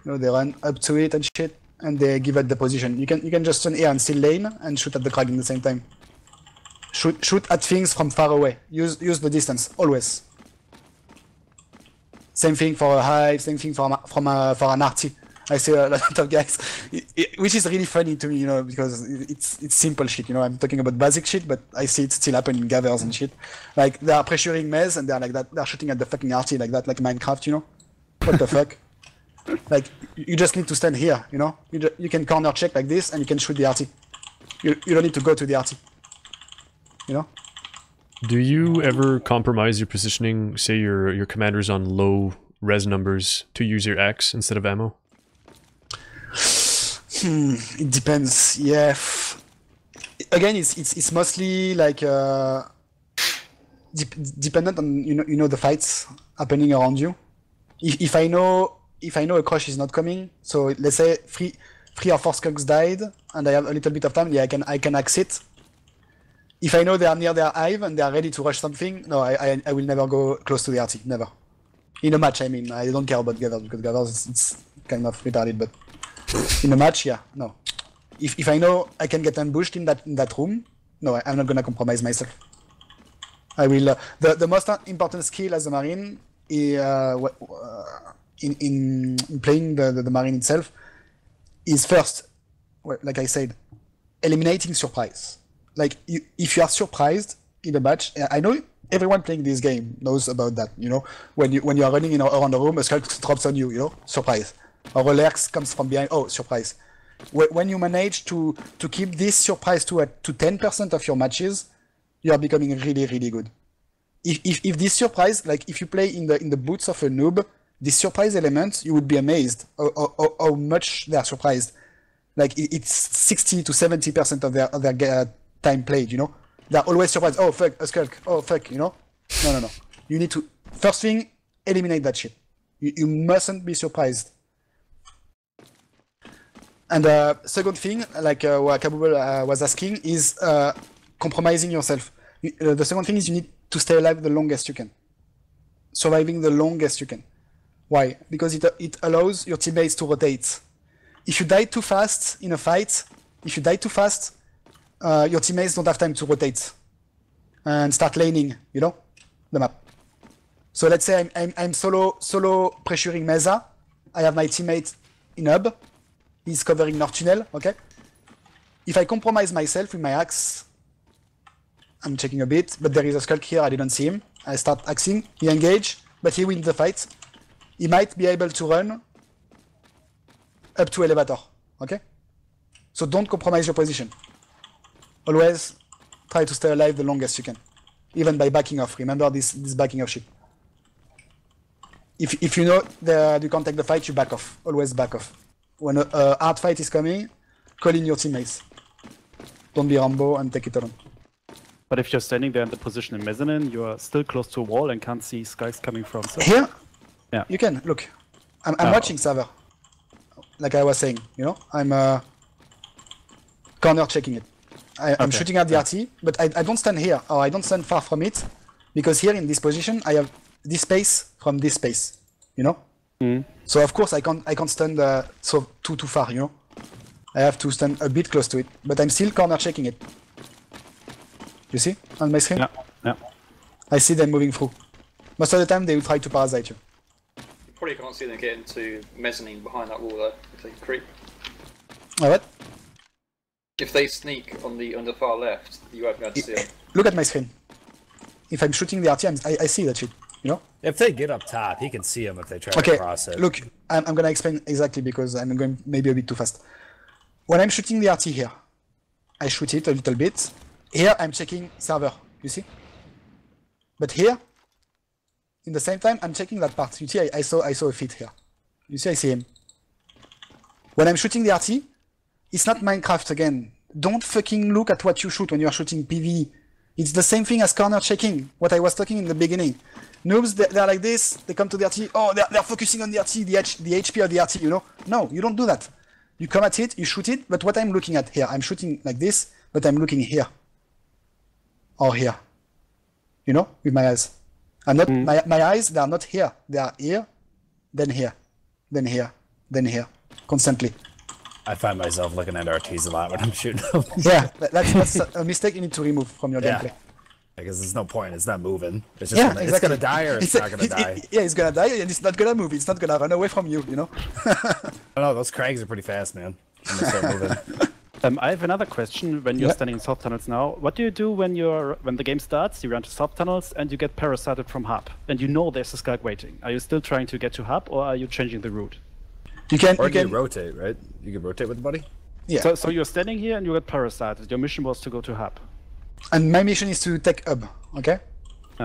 you know, they run up to it and shit, and they give it the position. You can just stand here and still lane and shoot at the crag in the same time. Shoot at things from far away. Use the distance, always. Same thing for a hive, same thing for an RT. I see a lot of guys, which is really funny to me, you know, because it's simple shit, you know. I'm talking about basic shit, but I see it still happen in gathers and shit. Like they are pressuring Mez and they're like that. They're shooting at the fucking RT like that, like Minecraft, you know. What the fuck? Like you just need to stand here, you know. You can corner check like this and you can shoot the RT. You don't need to go to the RT. You know. Do you ever compromise your positioning, say your commander's on low res numbers, to use your X instead of ammo? It depends. Yeah. Again, it's mostly like dependent on you know the fights happening around you. If I know a crush is not coming, so let's say three or four skunks died and I have a little bit of time, yeah, I can exit. If I know they are near their hive and they are ready to rush something, no, I will never go close to the RT, never. In a match, I mean, I don't care about gathers because gathers it's kind of retarded, but in a match, yeah, no. If I know I can get ambushed in that room, no, I'm not gonna compromise myself. I will. The most important skill as a marine in playing the marine itself is first, like I said, eliminating surprise. Like if you are surprised in a match, I know everyone playing this game knows about that. You know, when you are running around the room, a skull drops on you. You know, surprise. Or a Herakles comes from behind. Oh, surprise! When you manage to keep this surprise to 10% of your matches, you are becoming really, really good. If this surprise, like if you play in the boots of a noob, this surprise element, you would be amazed how much they are surprised. Like it's 60 to 70% of their time played. You know, they're always surprised. Oh fuck, a skulk. Oh fuck, you know. No. You need to first thing eliminate that shit. You mustn't be surprised. And second thing, like what Kabubel was asking, is compromising yourself. The second thing is you need to stay alive the longest you can. Surviving the longest you can. Why? Because it allows your teammates to rotate. If you die too fast in a fight, your teammates don't have time to rotate and start laning, you know, the map. So let's say I'm solo pressuring Meza. I have my teammate in hub. He's covering North Tunnel, okay? If I compromise myself with my axe, I'm checking a bit, but there is a skulk here, I didn't see him. I start axing, he engage, but he wins the fight. he might be able to run up to elevator, okay? So don't compromise your position. Always try to stay alive the longest you can, even by backing off. Remember this backing off shit. If you know that you can't take the fight, you back off. Always back off. When a hard fight is coming, call in your teammates. Don't be Rambo and take it alone. But if you're standing there in the position in mezzanine, you're still close to a wall and can't see skies coming from. So. Here, yeah, you can look. I'm watching server, like I was saying. You know, I'm corner checking it. I'm shooting at the RT, but I don't stand here or I don't stand far from it, because here in this position I have this space from this space. You know. So of course I can't stand so too far. You know, I have to stand a bit close to it, but I'm still corner checking it. You see on my screen? Yeah. I see them moving through. Most of the time they will try to parasite you. You probably can't see them get into mezzanine behind that wall though, if they creep. What? If they sneak on the far left, you won't be able to see them. Look at my screen. If I'm shooting the RT, I see that shit, you know? If they get up top, he can see them if they try to cross it. Look, I'm gonna explain exactly because I'm going maybe a bit too fast. When I'm shooting the RT here, I shoot it a little bit. Here I'm checking server, you see? But here, in the same time, I'm checking that part. You see, I saw a fit here. You see, I see him. When I'm shooting the RT, it's not Minecraft again. Don't fucking look at what you shoot when you're shooting PvE. It's the same thing as corner checking, what I was talking in the beginning. Noobs, they're like this, they come to the RT, oh, they're focusing on the RT, the HP of the RT, you know? No, you don't do that. You come at it, you shoot it, but what I'm looking at here, I'm shooting like this, but I'm looking here. Or here. You know, with my eyes. I'm not, my eyes, they are not here. They are here, then here, then here, then here, constantly. I find myself looking at RTs a lot when I'm shooting them. Yeah, that's a mistake you need to remove from your gameplay. Because there's no point, it's not moving. It's just it's gonna die or it's not gonna die. Yeah, it's gonna die and it's not gonna move, it's not gonna run away from you, you know? I don't know, those crags are pretty fast, man. When they start moving. I have another question. When you're standing in soft tunnels now, what do you do when the game starts? You run to soft tunnels and you get parasited from hub, and you know there's a skulk waiting. Are you still trying to get to hub, or are you changing the route? You can rotate, right? You can rotate with the buddy. Yeah. So you're standing here and you get parasited. Your mission was to go to hub. And my mission is to take hub. Okay.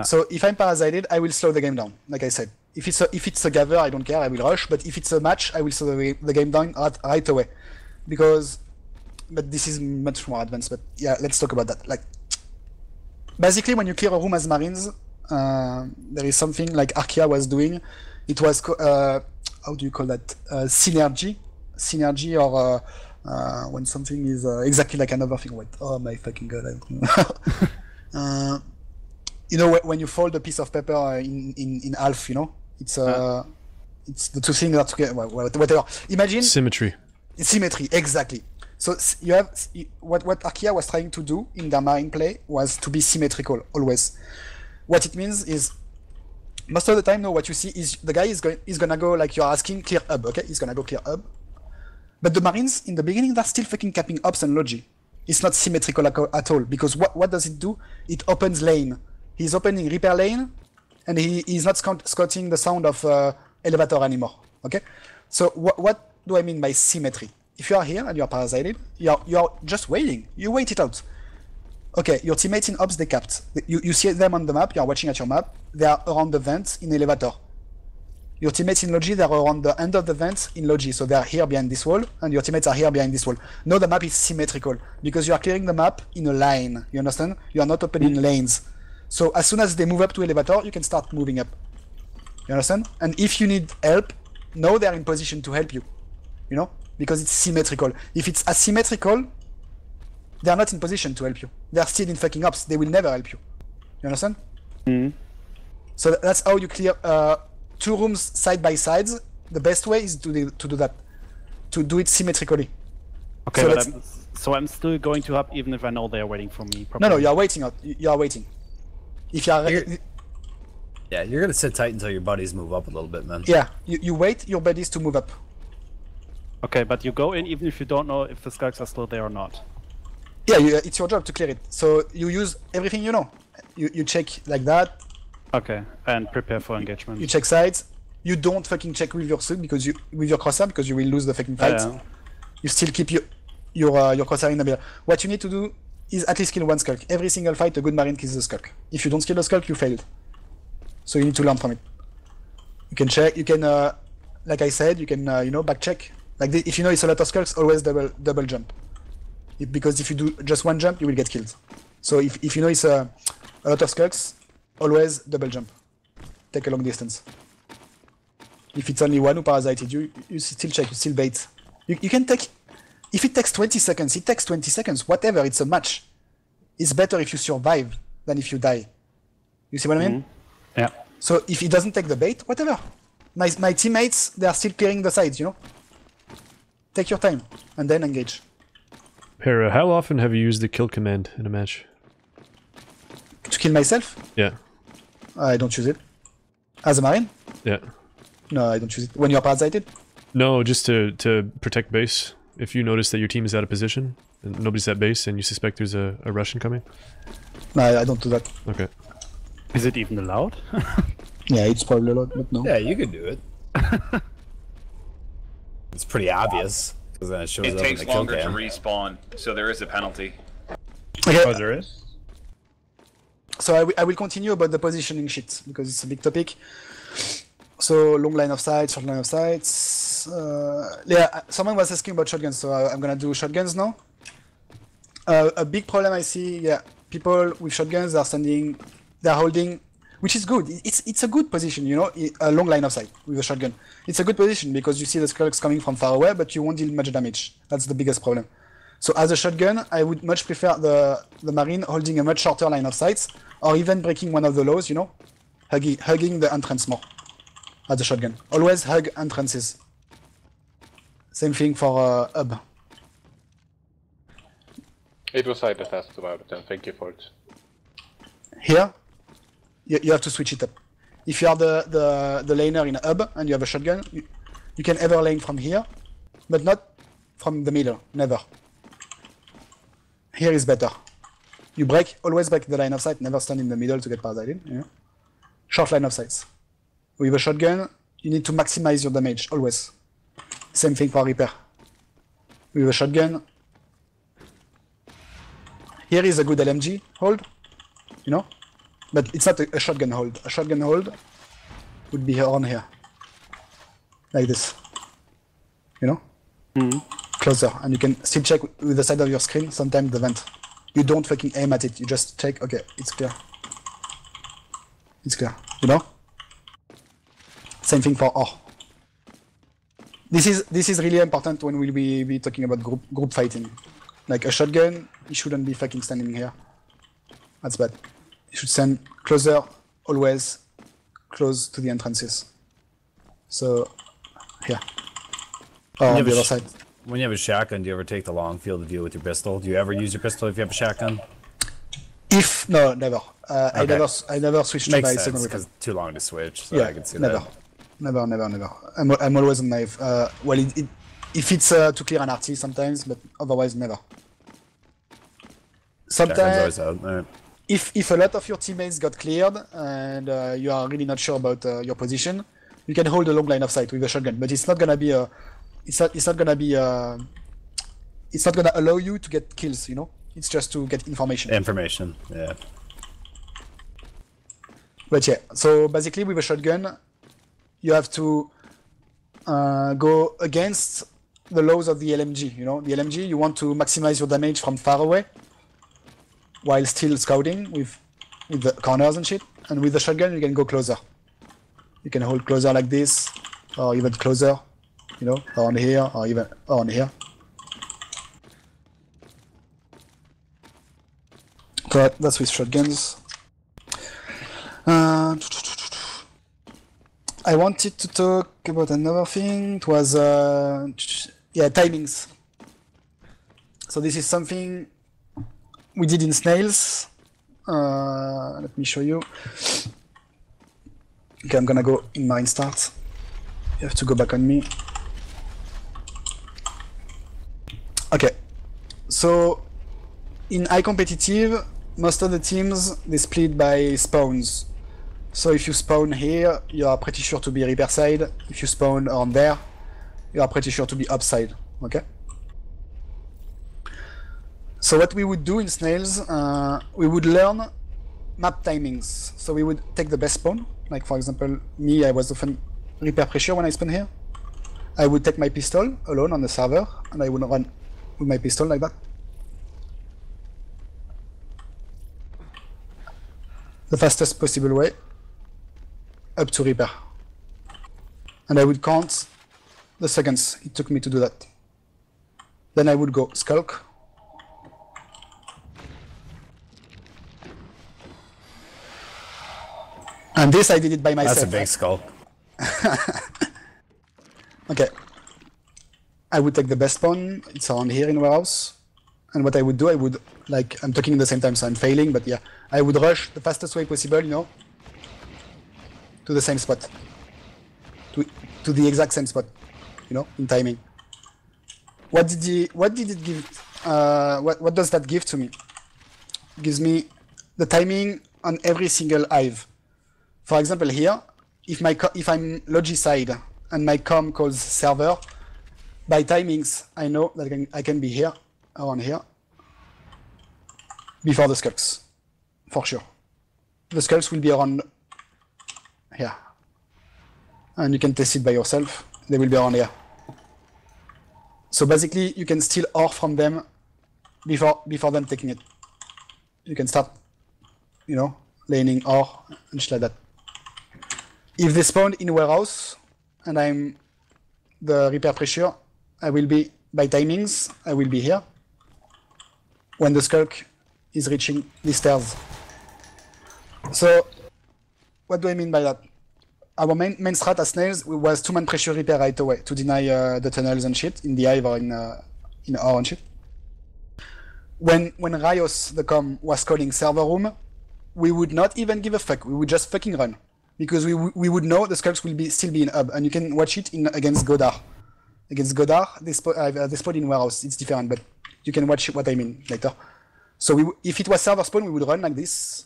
So if I'm parasited, I will slow the game down. Like I said, if it's a gather, I don't care. I will rush. But if it's a match, I will slow the game down right away, because. But this is much more advanced, but yeah, let's talk about that. Like, basically, when you clear a room as Marines, there is something like Archaea was doing. It was, how do you call that? Synergy, or when something is exactly like another thing. Wait, oh my fucking god, I don't know. You know, when you fold a piece of paper in half, you know, it's the two things that together. Whatever. Imagine symmetry. Symmetry, exactly. So you have what Archaea was trying to do in their marine play was to be symmetrical always. What it means is most of the time now what you see is the guy is gonna go like you're asking clear hub, okay? He's gonna go clear hub. But the Marines in the beginning they're still fucking capping ups and logi. It's not symmetrical at all, because what does it do? It opens lane. He's opening repair lane and he's not scouting the sound of elevator anymore. Okay? So what do I mean by symmetry? If you are here and you are parasited, you are just waiting. You wait it out. Okay, your teammates in ops, they capped. You see them on the map, you are watching at your map. They are around the vent in elevator. Your teammates in logi, they are around the end of the vent in logi. So they are here behind this wall, and your teammates are here behind this wall. Now the map is symmetrical, because you are clearing the map in a line. You understand? You are not opening lanes. So as soon as they move up to elevator, you can start moving up. You understand? And if you need help, now they are in position to help you. You know? Because it's symmetrical. If it's asymmetrical, they are not in position to help you. They are still in fucking ops. They will never help you. You understand? So that's how you clear two rooms side by side. The best way is to do that. To do it symmetrically. Okay, so I'm still going to hub even if I know they are waiting for me. Properly. No, you are waiting out. You are waiting. If you are... Yeah, you're gonna sit tight until your buddies move up a little bit, man. Yeah, you wait your buddies to move up. Okay, but you go in even if you don't know if the skulks are still there or not. Yeah, it's your job to clear it. So you use everything you know. You check like that. Okay, and prepare for engagement. You check sides. you don't fucking check with your suit because with your crosshair because you will lose the fucking fight. You still keep your crosshair in the middle. What you need to do is at least kill one skulk. Every single fight, a good marine kills the skulk. If you don't kill the skulk, you failed. So you need to learn from it. You can check. You can, like I said, you can back check. Like if you know it's a lot of skulks, always double jump. Because if you do just one jump, you will get killed. So if you know it's a lot of skulks, always double jump. Take a long distance. If it's only one who parasited you, you still check, you still bait. You can take... If it takes 20 seconds, it takes 20 seconds. Whatever, it's a match. It's better if you survive than if you die. You see what I mean? Yeah. So if he doesn't take the bait, whatever. My teammates, they are still clearing the sides, you know? Take your time, and then engage. Hera, how often have you used the kill command in a match? To kill myself? Yeah. I don't use it. As a marine? Yeah. No, I don't use it. When you're parasited? No, just to protect base. If you notice that your team is out of position, and nobody's at base, and you suspect there's a Russian coming? No, I don't do that. Okay. Is it even allowed? Yeah, it's probably allowed, but no. Yeah, you could do it. It's pretty obvious, because then it shows up in the kill cam. It takes longer to respawn, so there is a penalty. Okay. Oh, there is? So I will continue about the positioning shit, because it's a big topic. So long line of sight, short line of sights. Yeah, someone was asking about shotguns, so I'm gonna do shotguns now. A big problem I see, yeah, people with shotguns are standing, they're holding, which is good. It's a good position, you know, a long line of sight with a shotgun. It's a good position because you see the skulks coming from far away, but you won't deal much damage. That's the biggest problem. So as a shotgun, I would much prefer the marine holding a much shorter line of sights, or even breaking one of the lows, you know, hugging the entrance more. As a shotgun. Always hug entrances. Same thing for hub. It was I that asked about it, and thank you for it. Here, you have to switch it up. If you are the laner in a hub and you have a shotgun, you can ever lane from here, but not from the middle, never. Here is better. You always break the line of sight, never stand in the middle to get parasited, you know? Short line of sights. With a shotgun, you need to maximize your damage, always. Same thing for repair. With a shotgun, here is a good LMG hold, you know? But it's not a shotgun hold. A shotgun hold would be on here. Like this. You know? Closer. And you can still check with the side of your screen, sometimes the vent. You don't fucking aim at it, you just check, okay, it's clear. It's clear, you know? Same thing for ore. This is really important when we'll be talking about group fighting. Like a shotgun, you shouldn't be fucking standing here. That's bad. You should stand closer, always close to the entrances. So, here. Or on the other side. When you have a shotgun, do you ever take the long field of view with your pistol? Do you ever use your pistol if you have a shotgun? No, never. Okay. I never switched to my second weapon. Because too long to switch, so Yeah, I can see never. that. Never. I'm always on knife. Well, if it's to clear an RT sometimes, but otherwise never. Sometimes, Right. if a lot of your teammates got cleared and you are really not sure about your position, you can hold a long line of sight with a shotgun. But it's not gonna be a. It's not gonna allow you to get kills. You know, it's just to get information. Information, yeah. But yeah, so basically with a shotgun, you have to go against the laws of the LMG. You know, the LMG, you want to maximize your damage from far away, while still scouting with the corners and shit. And with the shotgun, you can go closer. You can hold closer like this, or even closer, you know, or on here, or even on here. So that's with shotguns. I wanted to talk about another thing. It was, yeah, timings. So this is something we did in Snails. Let me show you. Okay, I'm gonna go in Marine Start. You have to go back on me. Okay, so in high competitive, most of the teams, they split by spawns. So if you spawn here, you are pretty sure to be repair side. If you spawn on there, you are pretty sure to be upside. Okay. So what we would do in Snails, we would learn map timings. So we would take the best spawn. Like for example, me, I was often repair pressure when I spawn here. I would take my pistol alone on the server, and I would run with my pistol like that. The fastest possible way up to repair. And I would count the seconds it took me to do that. Then I would go skulk. And this I did it by myself. That's a big skull. Okay. I would take the best spawn, it's around here in warehouse. And what I would do, I would, like, I'm talking at the same time, so I'm failing, but yeah. I would rush the fastest way possible, you know, to the same spot. To the exact same spot, you know, in timing. What did it give, what does that give to me? It gives me the timing on every single hive. For example here, if I'm logi side and my com calls server, by timings I know that I can be here, around here, before the skulks, for sure. The skulks will be around here. And you can test it by yourself, they will be around here. So basically you can steal ore from them before them taking it. You can start, you know, laning ore and shit like that. If they spawn in warehouse and I'm the repair pressure, I will be, by timings, I will be here when the skulk is reaching these stairs. So, what do I mean by that? Our main strat as Snails was 2-man pressure repair right away to deny the tunnels and shit in the hive or in ore and shit. When Rios, the com, was calling server room, we would not even give a fuck, we would just fucking run. Because we would know the skulks will still be in hub, and you can watch it against Godard. Against Godard, they spawn in warehouse, it's different, but you can watch what I mean later. So if it was server spawn, we would run like this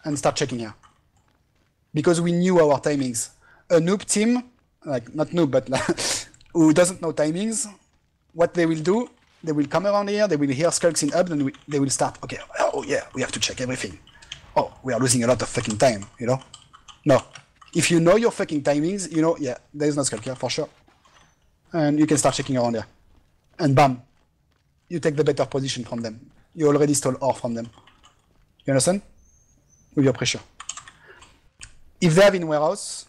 and start checking here. Because we knew our timings. A noob team, like not noob, but like, who doesn't know timings, what they will do, they will come around here, they will hear skulks in hub, and they will start, okay, oh yeah, we have to check everything. Oh, we are losing a lot of fucking time, you know? No. If you know your fucking timings, you know, yeah, there is no skulk here, for sure. And you can start checking around here. And bam, you take the better position from them. You already stole ore from them. You understand? With your pressure. If they are in warehouse,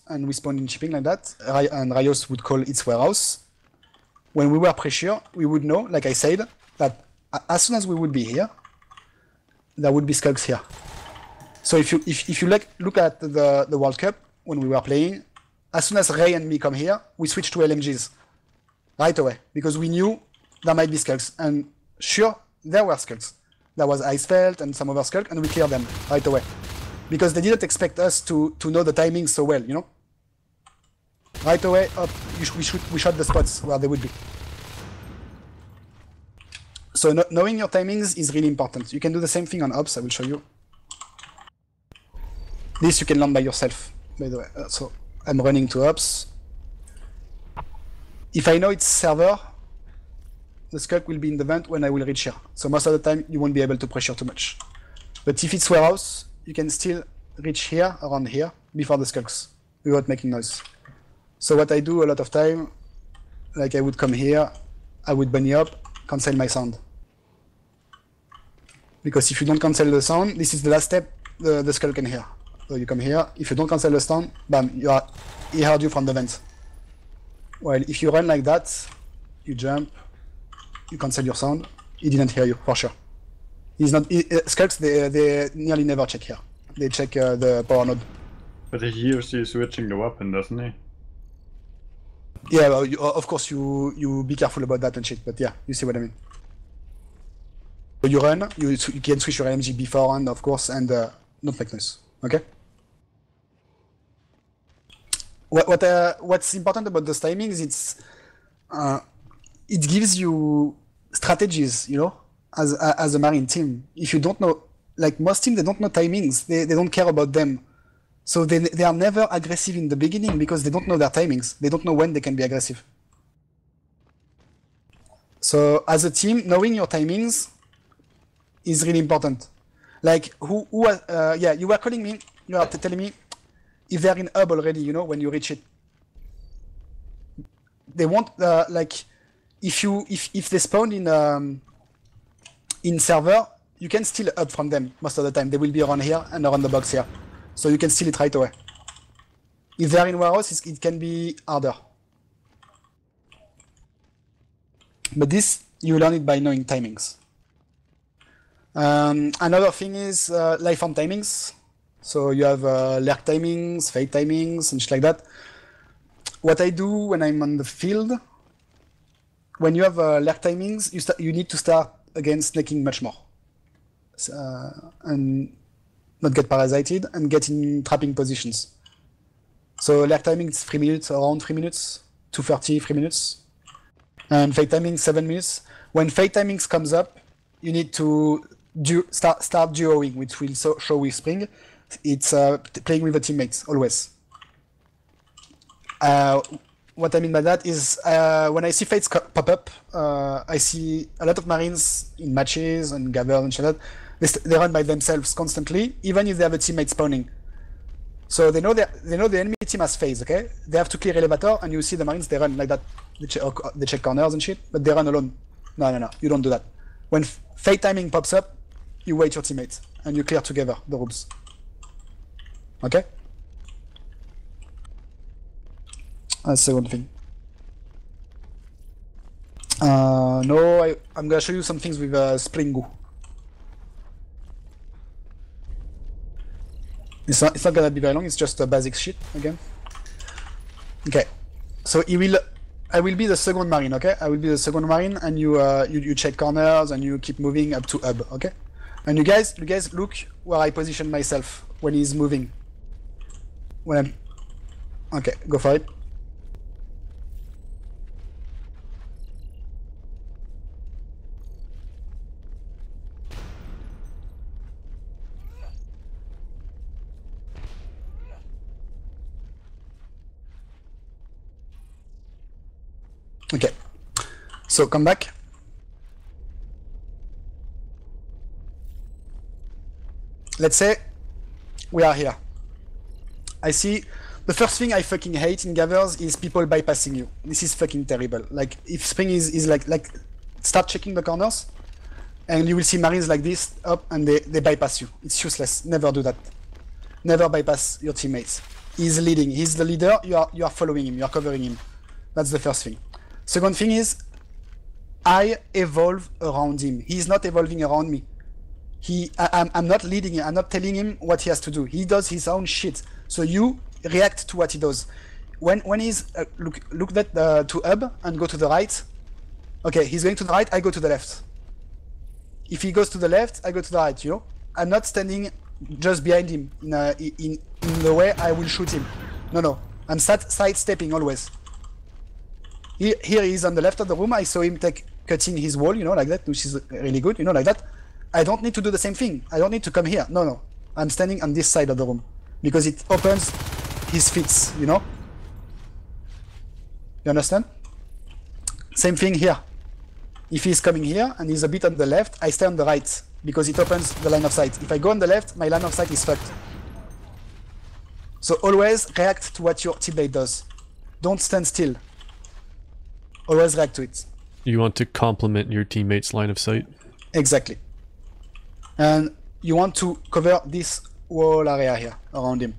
and we spawn in shipping like that, and Rios would call its warehouse, when we were pressure, we would know, like I said, that as soon as we would be here, there would be skulks here. So if you look at the World Cup when we were playing, as soon as Ray and me come here, we switch to LMGs right away because we knew there might be skulks, and sure there were skulks. There was Icefeld and some other skulk, and we cleared them right away because they didn't expect us to know the timing so well, you know. Right away, up we shot the spots where they would be. So knowing your timings is really important. You can do the same thing on ops. I will show you. This you can learn by yourself, by the way. So I'm running to ops. If I know it's server, the skulk will be in the vent when I will reach here. So most of the time you won't be able to pressure too much. But if it's warehouse, you can still reach here, around here, before the skulks, without making noise. So what I do a lot of time, like I would come here, I would bunny up, cancel my sound. Because if you don't cancel the sound, this is the last step the skull can hear. So you come here, if you don't cancel the sound, bam, he heard you from the vent. Well, if you run like that, you jump, you cancel your sound, he didn't hear you, for sure. He's not, skulks, they nearly never check here. They check the power node. But he hears you switching the weapon, doesn't he? Yeah, well, of course you be careful about that and shit, but yeah, you see what I mean. So you run, you can switch your LMG beforehand, of course, and not make noise, okay? What's important about those timings, it gives you strategies, you know, as a marine team. If you don't know, like most teams, they don't know timings. They don't care about them. So they are never aggressive in the beginning because they don't know their timings. They don't know when they can be aggressive. So as a team, knowing your timings is really important. Like yeah, you were calling me, you are telling me if they're in hub already, you know, when you reach it. They want like if they spawn in server, you can steal up from them most of the time. They will be around here and around the box here. So you can steal it right away. If they're in warehouse, it can be harder. But this, you learn it by knowing timings. Another thing is life form timings. So you have lurk timings, fade timings, and shit like that. What I do when I'm on the field, when you have lurk timings, you need to start again snaking much more. And not get parasited and get in trapping positions. So lurk timing is 3 minutes, around 3 minutes, 2:30, 3 minutes. And fade timing 7 minutes. When fade timings comes up, you need to start duoing, which will show with spring. It's playing with the teammates always. What I mean by that is when I see fades pop up, I see a lot of Marines in matches and gathers and shit like that. They run by themselves constantly, even if they have a teammate spawning. So they know the enemy team has phase, okay? They have to clear elevator, and you see the Marines, they run like that. They check corners and shit, but they run alone. No, you don't do that. When fade timing pops up, you wait your teammates, and you clear together the rooms. Okay? That's the one thing. No, I'm gonna show you some things with Springu. It's not gonna be very long. It's just a basic shit again. Okay, so I will be the second marine. Okay, I will be the second marine, and you check corners and you keep moving up to hub. Okay, and you guys look where I position myself when he's moving. Okay, go for it. Okay, so come back. Let's say we are here. I see the first thing I fucking hate in gathers is people bypassing you. This is fucking terrible. Like if spring is like start checking the corners and you will see Marines like this up and they bypass you. It's useless. Never do that. Never bypass your teammates. He's leading. He's the leader. You are following him. You are covering him. That's the first thing. Second thing is, I evolve around him. He's not evolving around me. I'm not leading him. I'm not telling him what he has to do. He does his own shit. So you react to what he does. When he's look to hub and go to the right. Okay, he's going to the right. I go to the left. If he goes to the left, I go to the right. You know, I'm not standing just behind him in the way I will shoot him. No. I'm sidestepping always. Here he is on the left of the room. I saw him cutting his wall, you know, like that, which is really good, you know, like that. I don't need to do the same thing. I don't need to come here. No. I'm standing on this side of the room because it opens his feet, you know. You understand? Same thing here. If he's coming here and he's a bit on the left, I stay on the right because it opens the line of sight. If I go on the left, my line of sight is fucked. So always react to what your teammate does. Don't stand still. Always react to it. You want to complement your teammates' line of sight. Exactly. And you want to cover this whole area here around him.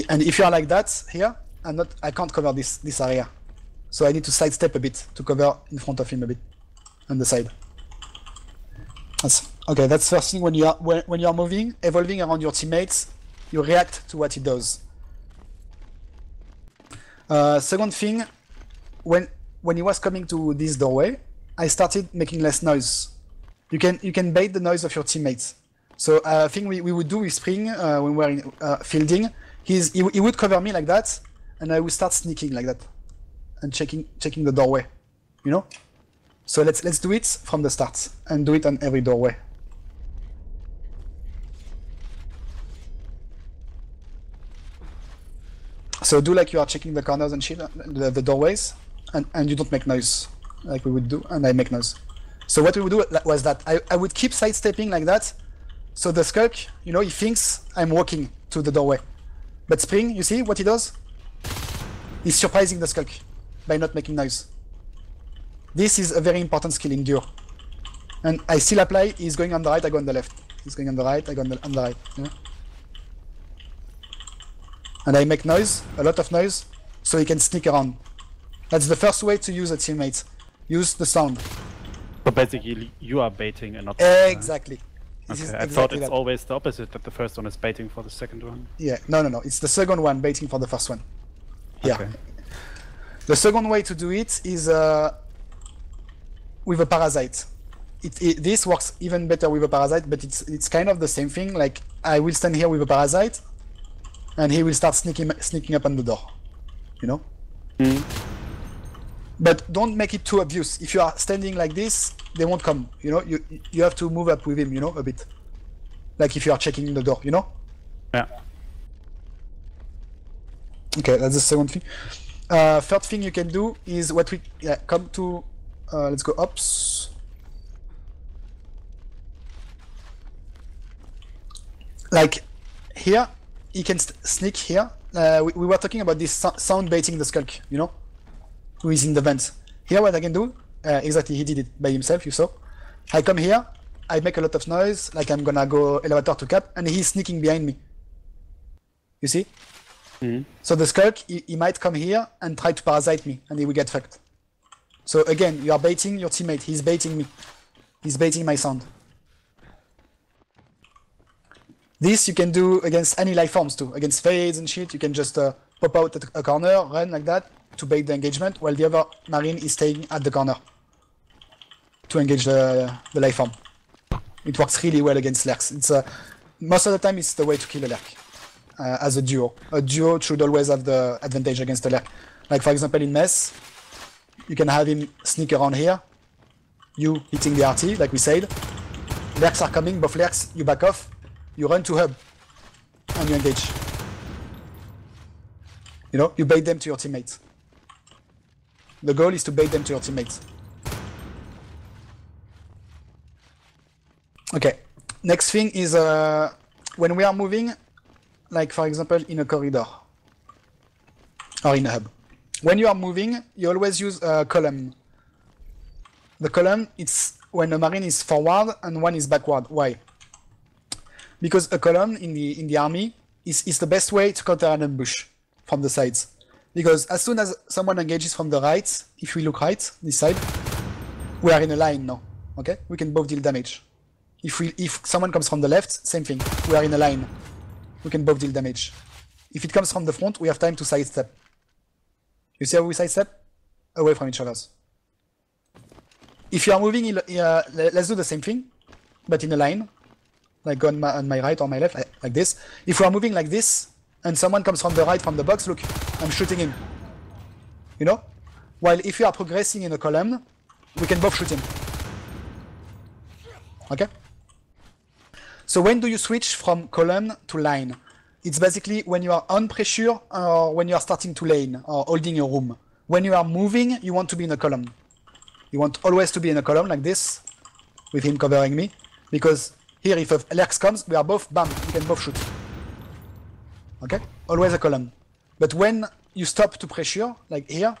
And if you are like that here, I can't cover this area. So I need to sidestep a bit to cover in front of him a bit on the side. Okay, that's first thing when you are moving, evolving around your teammates, you react to what he does. Second thing, when he was coming to this doorway, I started making less noise. You can bait the noise of your teammates. So a thing we would do with Spring when we're in fielding, he would cover me like that, and I would start sneaking like that, and checking the doorway, you know. So let's do it from the start and do it on every doorway. So do like you are checking the corners and shit, the doorways, and you don't make noise, like we would do, and I make noise. So what we would do was that I would keep sidestepping like that, so the Skulk, you know, he thinks I'm walking to the doorway. But Spring, you see what he does? He's surprising the Skulk by not making noise. This is a very important skill in Duo. And I still apply, he's going on the right, I go on the left. He's going on the right, I go on the right. Yeah? And I make noise, a lot of noise, so he can sneak around. That's the first way to use a teammate. Use the sound. So basically, you are baiting and not... Exactly. Okay. I thought it's always the opposite, that the first one is baiting for the second one. Yeah, no. It's the second one baiting for the first one. Yeah. Okay. The second way to do it is with a parasite. This works even better with a parasite, but it's kind of the same thing. Like, I will stand here with a parasite, and he will start sneaking up on the door. You know? But don't make it too obvious. If you are standing like this, they won't come. You know, you have to move up with him, you know, a bit. Like if you are checking the door, you know? Yeah. Okay, that's the second thing. Third thing you can do is what we come to. Let's go ops. Like here, he can sneak here. We were talking about this sound baiting the Skulk, you know, who is in the vent. Here, what I can do, exactly, he did it by himself, you saw. I come here, I make a lot of noise, like I'm gonna go elevator to cap, and he's sneaking behind me. You see? So the Skulk, he might come here and try to parasite me, and he will get fucked. So again, you are baiting your teammate, he's baiting me. He's baiting my sound. This you can do against any life forms too, against fades and shit. You can just pop out at a corner, run like that to bait the engagement, while the other marine is staying at the corner to engage the life form. It works really well against lurks. It's most of the time it's the way to kill a lurk as a duo. A duo should always have the advantage against a lurk. Like for example in mess, you can have him sneak around here, you hitting the RT like we said. Lurks are coming, both lurks, you back off. You run to hub, and you engage. You know, you bait them to your teammates. The goal is to bait them to your teammates. Okay, next thing is when we are moving, like for example in a corridor, or in a hub. When you are moving, you always use a column. The column, it's when a marine is forward and one is backward. Why? Because a column in the army is the best way to counter an ambush from the sides. Because as soon as someone engages from the right, if we look right, this side, we are in a line now. Okay? We can both deal damage. If someone comes from the left, same thing. We are in a line. We can both deal damage. If it comes from the front, we have time to sidestep. You see how we sidestep? Away from each other. If you are moving, let's do the same thing, but in a line. Like go on my right or my left, like this. If we are moving like this, and someone comes from the right from the box, look, I'm shooting him. You know? While if you are progressing in a column, we can both shoot him. Okay? So when do you switch from column to line? It's basically when you are on pressure or when you are starting to lane or holding your room. When you are moving, you want to be in a column. You want always to be in a column like this, with him covering me, because here, if a Lurks comes, we are both, bam, we can both shoot. Okay? Always a column. But when you stop to pressure, like here,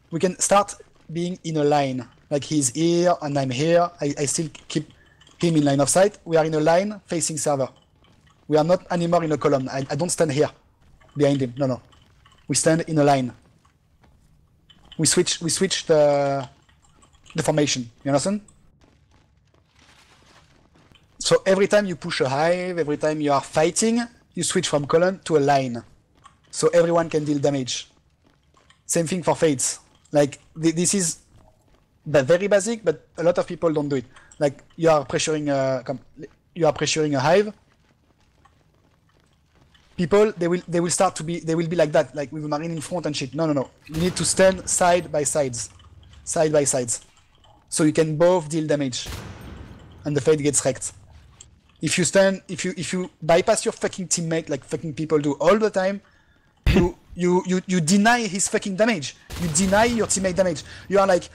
we can start being in a line. Like he's here and I'm here. I still keep him in line of sight. We are in a line facing server. We are not anymore in a column. I don't stand here behind him. No. We stand in a line. We switch the formation. You understand? So every time you push a hive, every time you are fighting, you switch from column to a line. So everyone can deal damage. Same thing for fades. Like, this is very basic, but a lot of people don't do it. Like, you are pressuring a hive. People, they will start to be, they will be like that, like with a marine in front and shit. No. You need to stand side by sides. So you can both deal damage. And the fade gets wrecked. If you bypass your fucking teammate like fucking people do all the time, you deny his fucking damage. You deny your teammate damage. You are like,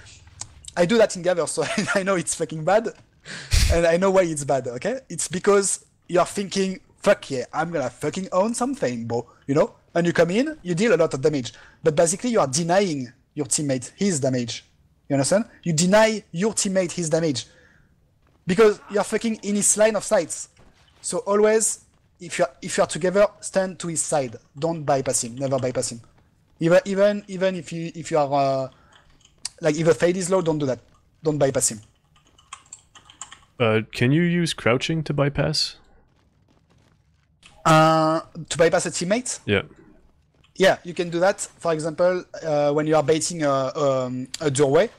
I do that in Gather, so I know it's fucking bad, and I know why it's bad. Okay, it's because you are thinking, fuck yeah, I'm gonna fucking own something, bro. You know, and you come in, you deal a lot of damage, but basically you are denying your teammate his damage. You understand? You deny your teammate his damage because you're fucking in his line of sight. So always, if you're together, stand to his side. Don't bypass him. Never bypass him. Even if you are like if the fade is low, don't do that. Don't bypass him. Can you use crouching to bypass? To bypass a teammate? Yeah. Yeah, you can do that. For example, when you are baiting a doorway,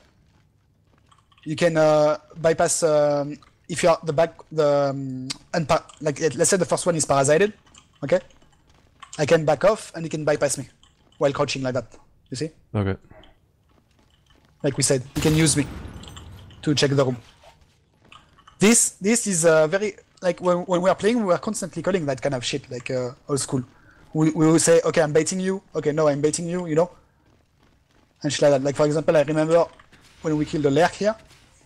you can bypass. If you are like let's say the first one is parasited, okay? I can back off and you can bypass me while crouching like that. You see? Okay. Like we said, you can use me to check the room. This is very like when we are playing, we are constantly calling that kind of shit, like old school. We will say, okay, I'm baiting you. Okay, no, I'm baiting you. You know, and shit like that. Like for example, I remember when we killed the Lerk here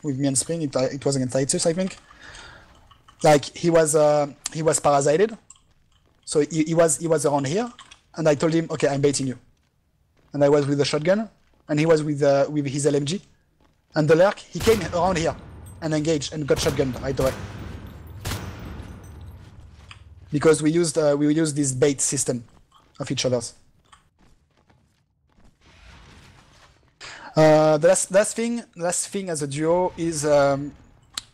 with me and Spring. It was against Titus, I think. Like he was parasited, so he was around here, and I told him, okay, I'm baiting you, and I was with the shotgun, and he was with his LMG, and the Lerk he came around here and engaged and got shotgun right away. Because we used this bait system of each other's. The last thing as a duo is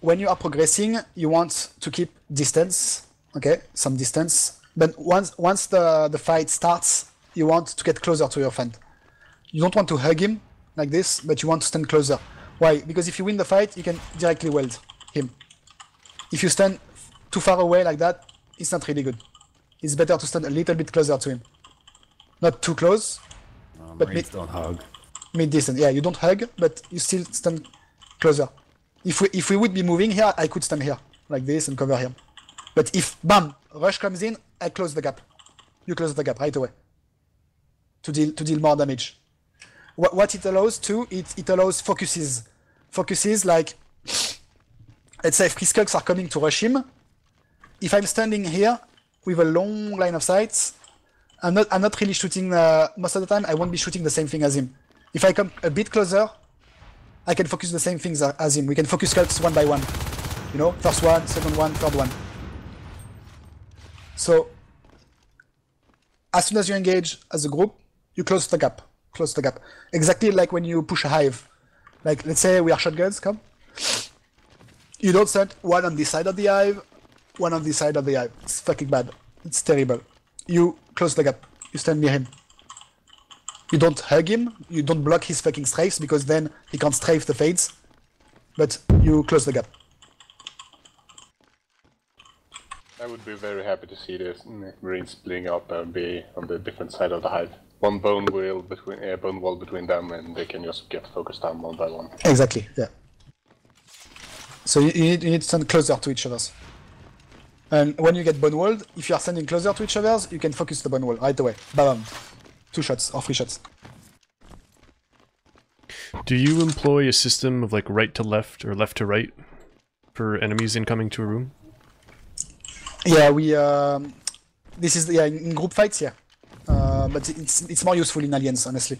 when you are progressing, you want to keep distance, okay, some distance. But once the fight starts, you want to get closer to your friend. You don't want to hug him like this, but you want to stand closer. Why? Because if you win the fight, you can directly weld him. If you stand too far away like that, it's not really good. It's better to stand a little bit closer to him. Not too close, but don't hug. Mid-distance. Yeah, you don't hug, but you still stand closer. If we would be moving here, I could stand here, like this, and cover him. But if, bam, rush comes in, I close the gap. You close the gap right away. To deal more damage. What it allows too, it allows focuses. Focuses like, let's say if free skulks are coming to rush him, if I'm standing here with a long line of sights, I'm not really shooting. Most of the time, I won't be shooting the same thing as him. If I come a bit closer, I can focus the same things as him. We can focus skulks one by one. You know, first one, second one, third one. So, as soon as you engage as a group, you close the gap. Close the gap. Exactly like when you push a hive. Like, let's say we are shotguns, come. You don't stand one on this side of the hive, one on this side of the hive. It's fucking bad. It's terrible. You close the gap. You stand near him. You don't hug him. You don't block his fucking strafes because then he can't strafe the fades. But you close the gap. I would be very happy to see the Marines splitting up and be on the different side of the hive. One bone wall between them, and they can just get focused on one by one. Exactly. Yeah. So you need to stand closer to each other. And when you get bone walled, if you are standing closer to each other, you can focus the bone wall right away. Bam. 2 shots or 3 shots. Do you employ a system of like right to left or left to right for enemies incoming to a room? Yeah, we this is in group fights, yeah. But it's more useful in Alliance, honestly,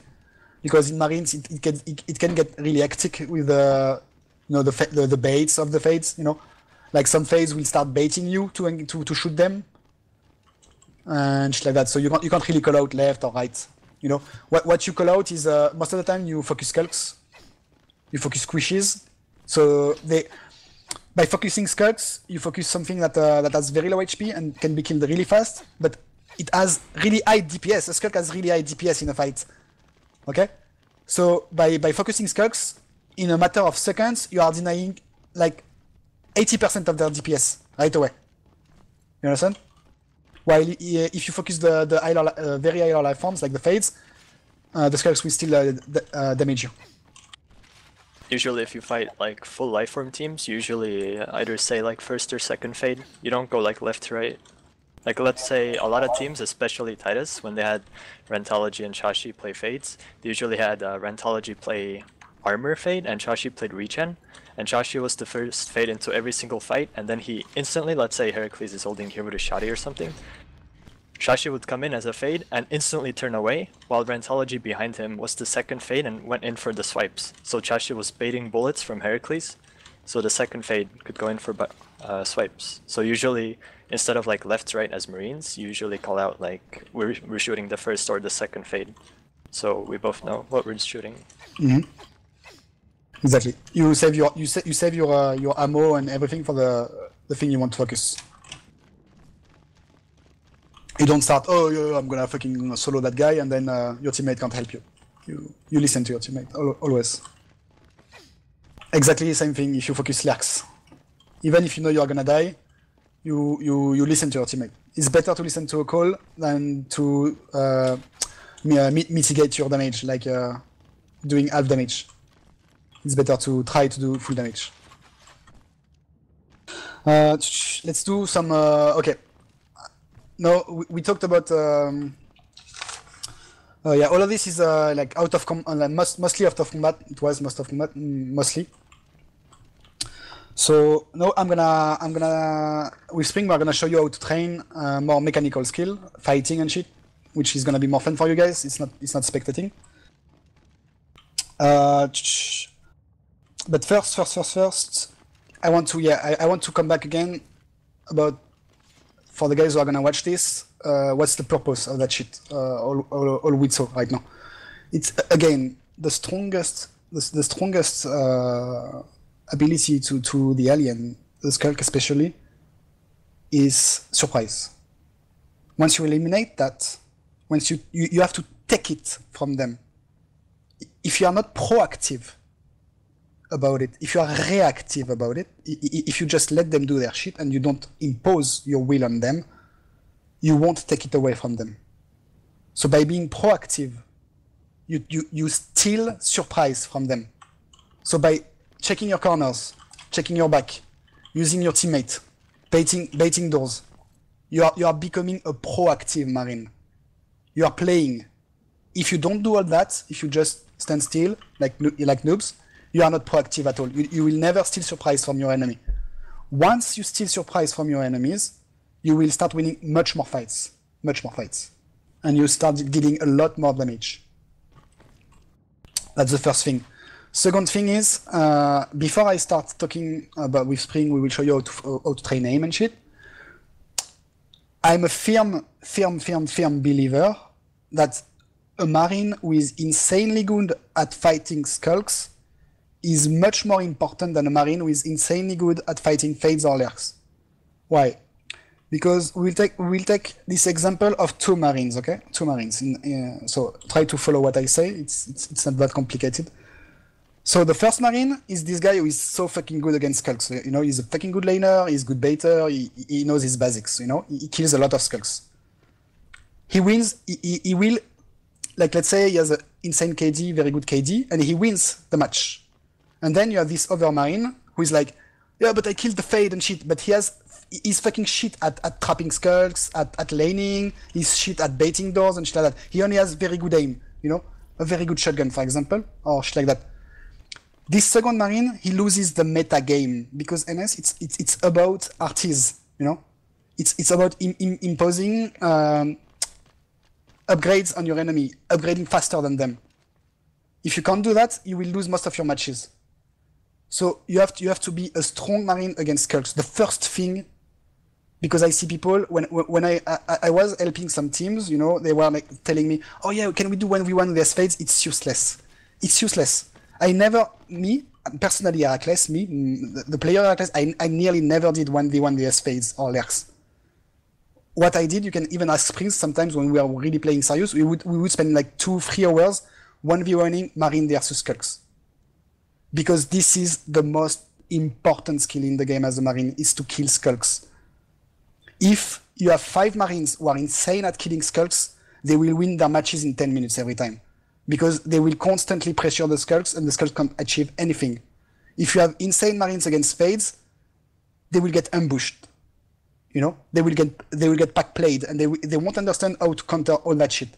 because in Marines it can get really hectic with the the baits of the fades. You know, like some fades will start baiting you to shoot them and shit like that. So you can't really call out left or right. You know, what you call out is most of the time you focus skulks, you focus squishes. So by focusing skulks, you focus something that has very low HP and can be killed really fast, but it has really high DPS. A skulk has really high DPS in a fight. Okay? So by focusing skulks, in a matter of seconds, you are denying like 80% of their DPS right away. You understand? While if you focus the very high life forms like the fades, the skulks will still damage you. Usually if you fight like full lifeform teams, usually either say like first or second fade. You don't go like left to right. Like let's say a lot of teams, especially Titus, when they had Rentology and Shashi play Fades, they usually had Rentology play Armor Fade and Shashi played Regen. And Shashi was the first Fade into every single fight, and then he instantly, let's say Herakles is holding here with a Shotty or something, Shashi would come in as a Fade and instantly turn away, while Rentology behind him was the second Fade and went in for the swipes. So Shashi was baiting bullets from Herakles, so the second Fade could go in for swipes. So usually, instead of like left right as Marines, you usually call out like we're shooting the first or the second Fade. So we both know what we're shooting. Mm-hmm. Exactly. You save your ammo and everything for the thing you want to focus. You don't start, oh yeah, I'm gonna fucking solo that guy, and then your teammate can't help you. You listen to your teammate always. Exactly the same thing if you focus Lurks. Even if you know you're gonna die, you listen to your teammate. It's better to listen to a call than to mitigate your damage, like doing half damage. It's better to try to do full damage. Let's do some. Okay. No, we talked about. Yeah, all of this is like out of mostly out of combat. It was most of combat, mostly. So now I'm gonna with Spring we're gonna show you how to train more mechanical skill, fighting and shit, which is gonna be more fun for you guys. It's not spectating. But first, I want to come back again about, for the guys who are gonna watch this, what's the purpose of that shit? All we saw right now. It's again the strongest ability to the alien, the Skulk especially, is surprise. Once you eliminate that, once you have to take it from them. If you are not proactive about it, if you are reactive about it, if you just let them do their shit and you don't impose your will on them, you won't take it away from them. So by being proactive, you steal surprise from them. So by checking your corners, checking your back, using your teammate, baiting doors, you are becoming a proactive Marine. You are playing. If you don't do all that, if you just stand still like noobs, you are not proactive at all. You will never steal surprise from your enemy. Once you steal surprise from your enemies, you will start winning much more fights. And you start dealing a lot more damage. That's the first thing. Second thing is, before I start talking about with Spring, we will show you how to train aim and shit. I'm a firm believer that a Marine who is insanely good at fighting Skulks is much more important than a Marine who is insanely good at fighting Fades or Lurks. Why? Because we'll take this example of two Marines, okay? Two Marines. So try to follow what I say. It's not that complicated. So the first Marine is this guy who is so fucking good against Skulks. You know, he's a fucking good laner. He's a good baiter. He knows his basics. You know, he kills a lot of Skulks. He wins. He will. Like, let's say he has an insane KD, very good KD, and he wins the match. And then you have this other Marine who is like, yeah, but I killed the Fade and shit, but he's fucking shit at trapping Skulks, at laning, he's shit at baiting doors and shit like that. He only has very good aim, you know? A very good shotgun, for example, or shit like that. This second Marine, he loses the meta game, because NS, it's about artis, you know? It's about imposing upgrades on your enemy, upgrading faster than them. If you can't do that, you will lose most of your matches. So you have to be a strong Marine against Skulks. The first thing, because I see people when I was helping some teams, you know, they were like telling me, oh yeah, can we do 1v1 with their Fades? It's useless. It's useless. Me personally, Herakles, the player Herakles, I nearly never did 1v1 with Fades or Lurks. What I did, you can even ask Springs sometimes when we are really playing serious, we would spend like 2-3 hours 1v1ing Marine versus Skulks. Because this is the most important skill in the game as a Marine, is to kill Skulks. If you have 5 Marines who are insane at killing Skulks, they will win their matches in 10 minutes every time. Because they will constantly pressure the Skulks and the Skulks can't achieve anything. If you have insane Marines against Fades, they will get ambushed. You know, they will get pack played, and they won't understand how to counter all that shit.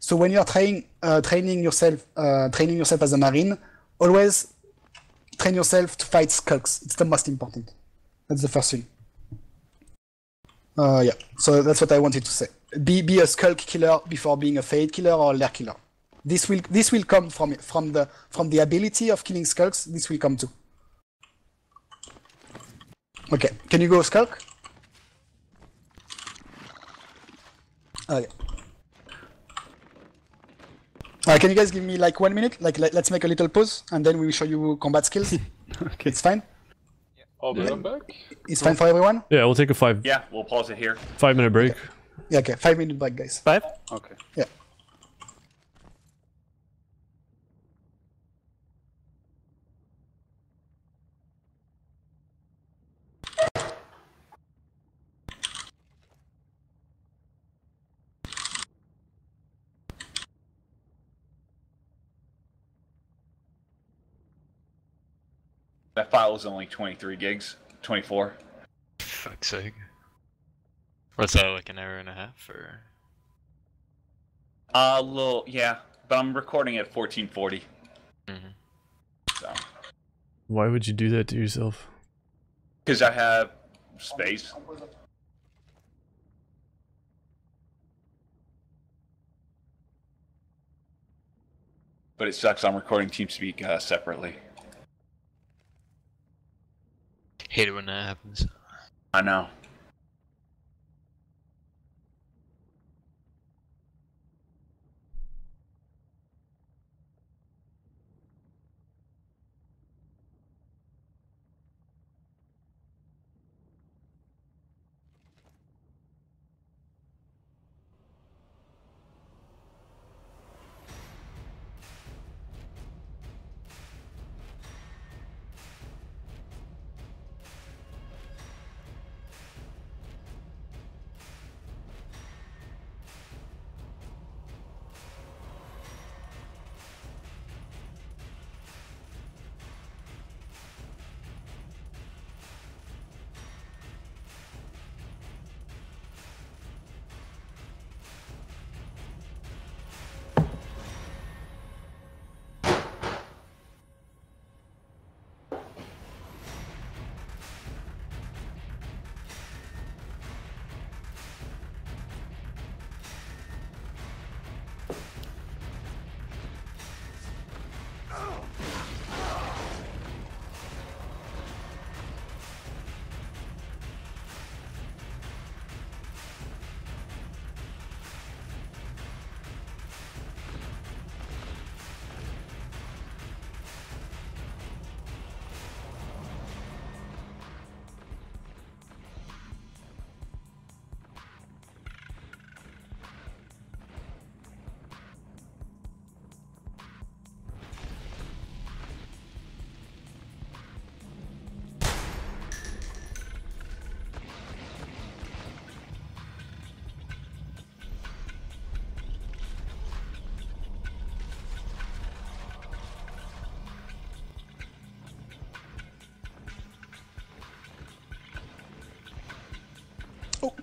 So when you are training yourself as a marine, always train yourself to fight skulks. It's the most important. That's the first thing. Yeah. So that's what I wanted to say. Be a skulk killer before being a fade killer or a lair killer. This will come from the ability of killing skulks. This will come too. Okay. Can you go skulk? Okay. Can you guys give me like 1 minute? Let's make a little pause, and then we will show you combat skills. Okay. It's fine? I'll be right back. It's fine for everyone? Yeah, we'll take a 5. Yeah, we'll pause it here. 5-minute break. Okay. Yeah, okay. 5-minute break, guys. 5? Okay. Yeah. That file was only 23 gigs. 24. Fuck's sake. What's that, like an hour and a half, or? A little, yeah. But I'm recording at 1440. So. Why would you do that to yourself? Because I have space. But it sucks, I'm recording TeamSpeak separately. Hate it when that happens. I know.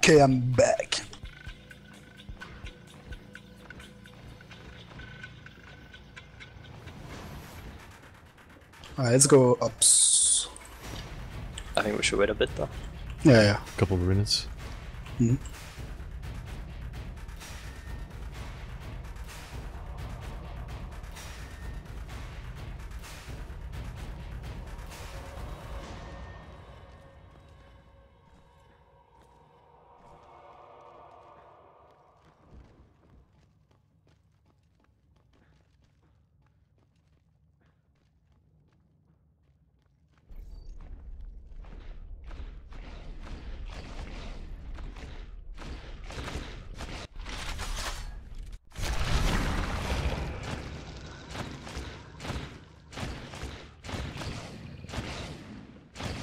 Okay, I'm back. Alright, let's go ups. I think we should wait a bit though. Yeah. Couple of minutes. Mm-hmm.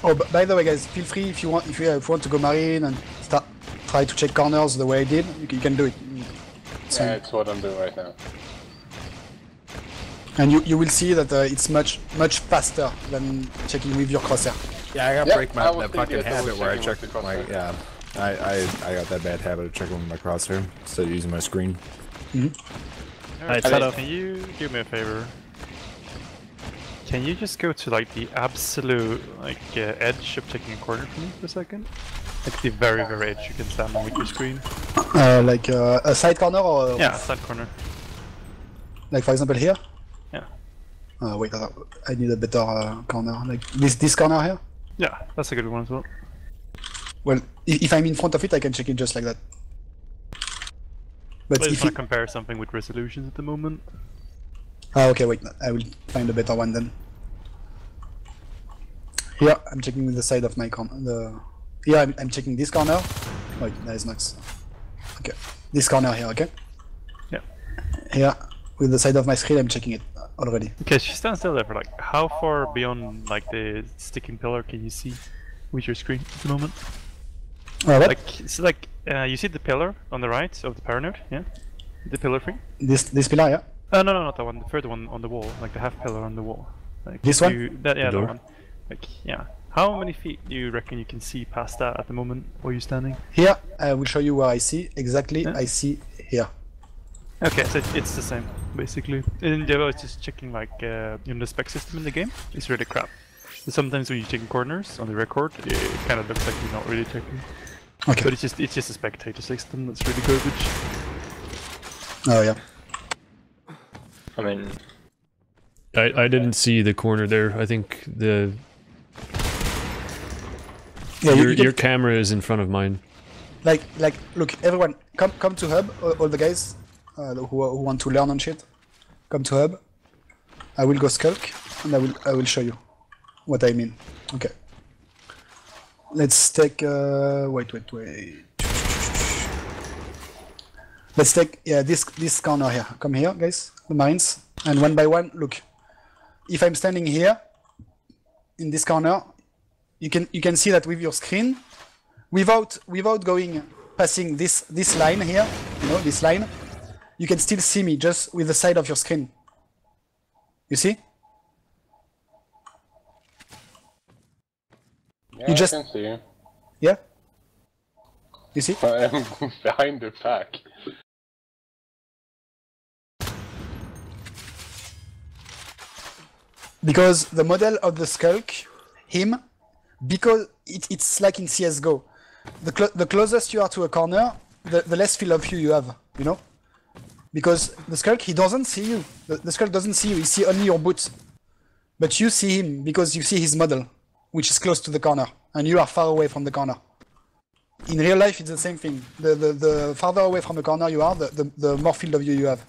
Oh, by the way, guys, feel free if you want to go marine and try to check corners the way I did. You can do it. So, yeah, it's what I'm doing right now. And you will see that it's much faster than checking with your crosshair. Yeah, I gotta break I that was fucking thinking habit where I double check checking my with the yeah. I got that bad habit of checking with my crosshair instead of using my screen. Alright, Alright, can you do me a favor? Can you just go to like the absolute edge of taking a corner for me for a second? Like the very edge you can stand on with your screen. Like a side corner or? Yeah, side corner. Like for example here? Yeah. Wait, I need a better corner. Like this corner here? Yeah, that's a good one as well. Well, if I'm in front of it, I can check it just like that. But I just if want to compare something with resolutions at the moment. okay, wait, I will find a better one then. Here, I'm checking with the side of my corner. Here, I'm checking this corner. Wait, that is nice. Okay, this corner here, okay? Yeah. Here, with the side of my screen, I'm checking it already. Okay, she stands still there for like, how far beyond like the sticking pillar can you see with your screen at the moment? What? Like, it's like, you see the pillar on the right of the paranoid, yeah? The pillar thing? This pillar, yeah? No, not that one, the third one on the wall, like the half pillar on the wall. Like, This one? Yeah, that door? one. Like, yeah. How many feet do you reckon you can see past that at the moment where you're standing? Here, I will show you where I see. Exactly, Yeah. I see here. Okay, so it's the same, basically. And I was just checking, like, the spec system in the game, it's really crap. Sometimes when you're taking corners on the record, it kind of looks like you're not really checking. Okay. But it's just a spectator system that's really garbage. Oh yeah. I mean, I didn't see the corner there. I think Yeah, your camera is in front of mine. Like, look, everyone, come to hub. All the guys who want to learn on shit, come to hub. I will go skulk, and I will show you what I mean. Okay. Let's take wait. Let's take this corner here. Come here, guys, the Marines, and one by one, look. If I'm standing here in this corner, you can see that with your screen, without going passing this line here, you know, this line, you can still see me just with the side of your screen. You see? Yeah, You just I can see you. Yeah. You see? I am behind the pack. Because the model of the skulk, because it's like in CSGO. The closest you are to a corner, the less field of view you have, you know? Because the skulk, he doesn't see you. The skulk doesn't see you, he sees only your boots. But you see him because you see his model, which is close to the corner, and you are far away from the corner. In real life, it's the same thing. The farther away from the corner you are, the more field of view you have.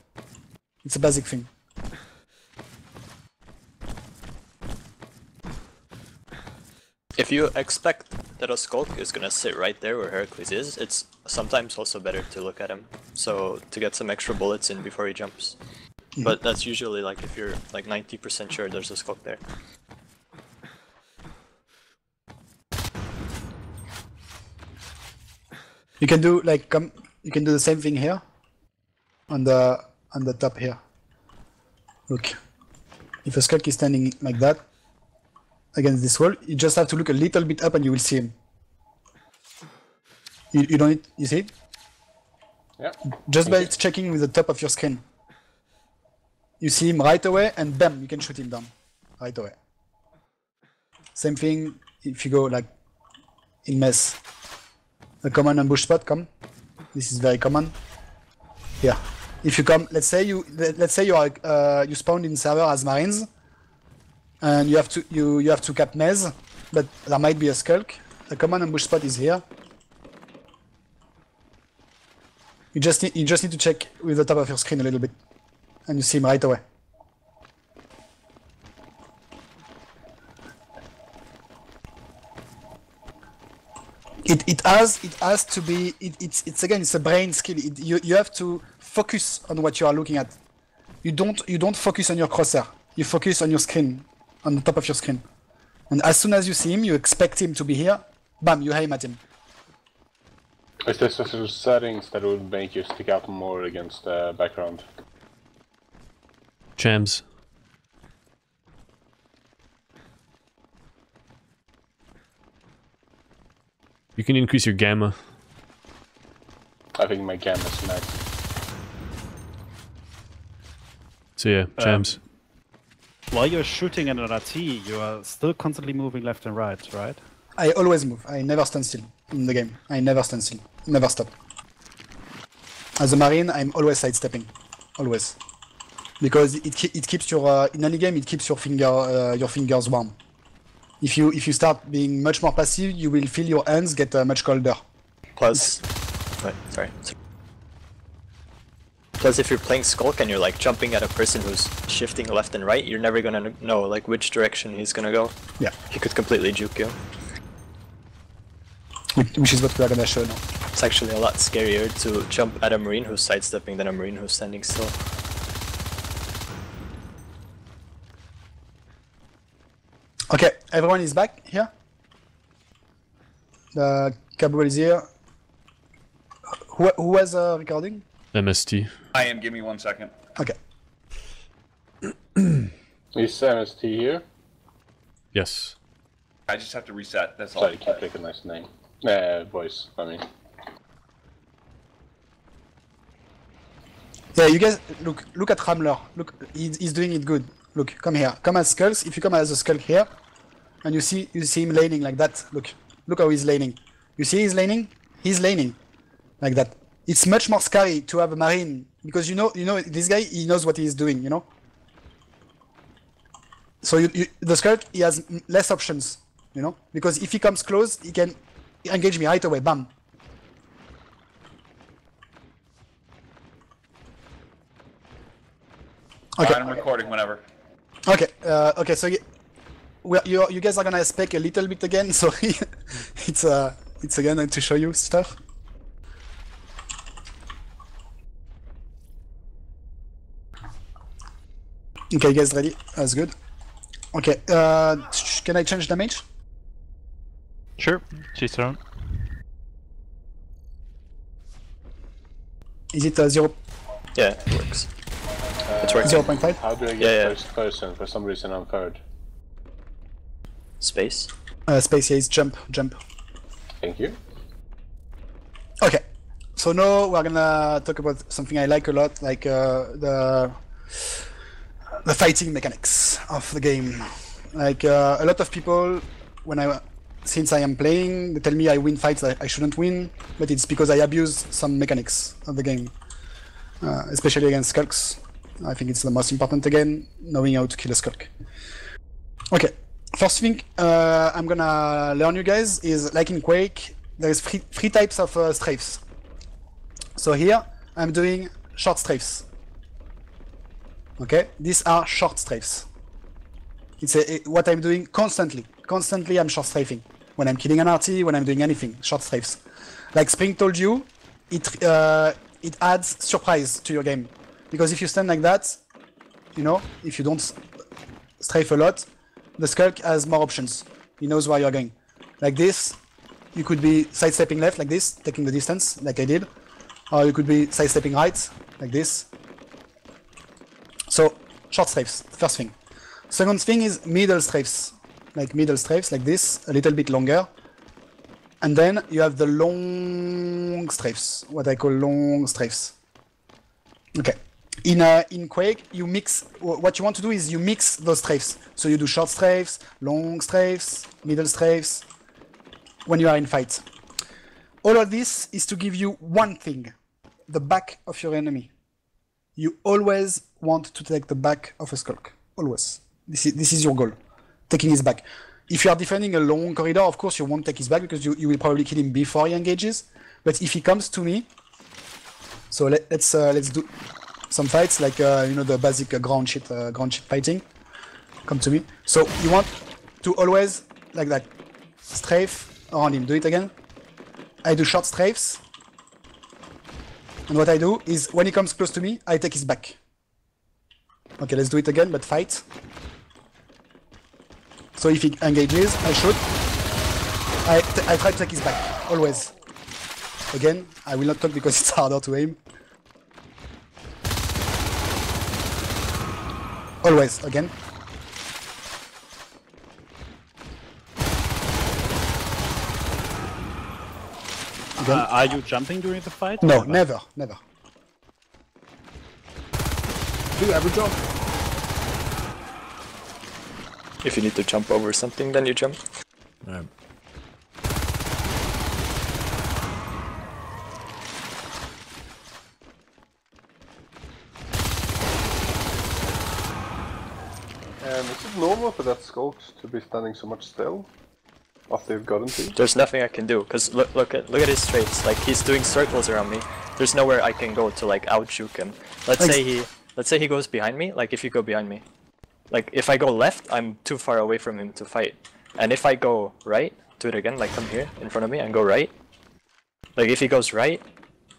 It's a basic thing. if you expect that a skulk is gonna sit right there where Herakles is, it's sometimes also better to look at him, so to get some extra bullets in before he jumps. But that's usually like if you're like 90% sure there's a skulk there. You can do like you can do the same thing here, on the top here. Look, if a skulk is standing like that against this wall, you just have to look a little bit up and you will see him. You don't need, you see? Yeah. Just by checking with the top of your screen. You see him right away and bam, you can shoot him down right away. Same thing if you go like in mess. A common ambush spot, come. This is very common. Yeah. If you come, let's say you are you spawned in server as Marines, and you have to cap mez, but there might be a skulk. The common ambush spot is here. You just need to check with the top of your screen a little bit, and you see him right away. It has to be it's again, it's a brain skill. You have to focus on what you are looking at. You don't focus on your crosshair. You focus on your screen, on the top of your screen. And as soon as you see him, you expect him to be here. Bam, you aim at him. Is there special settings that would make you stick out more against the background? Chams. You can increase your gamma. I think my gamma is nice. So yeah, James. While you're shooting at an RT, you are still constantly moving left and right, right? I always move. I never stand still in the game. I never stand still. Never stop. As a Marine, I'm always sidestepping. Always. Because it keeps your in any game it keeps your fingers warm. If you start being much more passive, you will feel your hands get much colder. Plus, sorry. Plus, if you're playing Skulk and you're like jumping at a person who's shifting left and right, you're never gonna know like which direction he's gonna go. Yeah. He could completely juke you. Which is what we are gonna show now. It's actually a lot scarier to jump at a Marine who's sidestepping than a Marine who's standing still. Okay, everyone is back here. The cable is here. Who was recording? MST. I am. Give me 1 second. Okay. Is MST here? Yes. I just have to reset. That's all. Sorry, I can't recognize the name. Voice, I mean. Yeah, you guys look at Ramler. Look, he's doing it good. Look, come here. Come as skulls. If you come as a skull here, and you see him laning like that. Look how he's laning. You see he's laning? He's laning like that. It's much more scary to have a Marine because you know this guy, he knows what he's doing, you know. So the Skulk, he has less options, you know, because if he comes close, he can engage me right away. Bam. Okay. I'm recording whenever. Okay. Okay. So you guys are gonna spec a little bit again. Sorry, it's again to show you stuff. Okay, you guys ready? That's good. Okay, can I change damage? Sure, chase around. Is it 0? Yeah, it works. It's working. 0.5? How do I get first person? For some reason I'm third. Space? Space, yeah, it's jump. Thank you. Okay, so now we're gonna talk about something I like a lot, like the fighting mechanics of the game. Like a lot of people, since I am playing, they tell me I win fights that I shouldn't win, but it's because I abuse some mechanics of the game, especially against skulks. I think it's the most important again, knowing how to kill a skulk. Okay, first thing I'm gonna learn you guys is, like in Quake, there is three types of strafes. So here I'm doing short strafes. Okay, these are short strafes. It's what I'm doing constantly. Constantly I'm short strafing. When I'm killing an RT, when I'm doing anything, short strafes. Like Spring told you, it adds surprise to your game. Because if you stand like that, you know, if you don't strafe a lot, the Skulk has more options. He knows where you're going. Like this, you could be sidestepping left, like this, taking the distance, like I did. Or you could be sidestepping right, like this. So, short strafes, first thing. Second thing is middle strafes. Like this, a little bit longer. And then you have the long strafes, what I call long strafes. Okay. In Quake, you mix, what you want to do is you mix those strafes. So you do short strafes, long strafes, middle strafes, when you are in fight. All of this is to give you one thing, the back of your enemy. You always want to take the back of a Skulk. Always. This is your goal. Taking his back. If you are defending a long corridor, of course you won't take his back because you will probably kill him before he engages. But if he comes to me, so let's do some fights like you know, the basic ground shit fighting. Come to me. So you want to always like that strafe around him. Do it again. I do short strafes. And what I do is, when he comes close to me, I take his back. Okay, let's do it again, but fight. So if he engages, I shoot. I try to take his back, always. Again, I will not talk because it's harder to aim. Always, again. again. Are you jumping during the fight? No, never. Do you ever jump? If you need to jump over something, then you jump. Right. Is it normal for that skulk to be standing so much still after you've gotten to? There's nothing I can do, because look at his traits. Like, he's doing circles around me. There's nowhere I can go to like out-juke him. Let's say he goes behind me. Like, if you go behind me, like if I go left, I'm too far away from him to fight. And if I go right, do it again. Like, come here in front of me and go right. Like, if he goes right,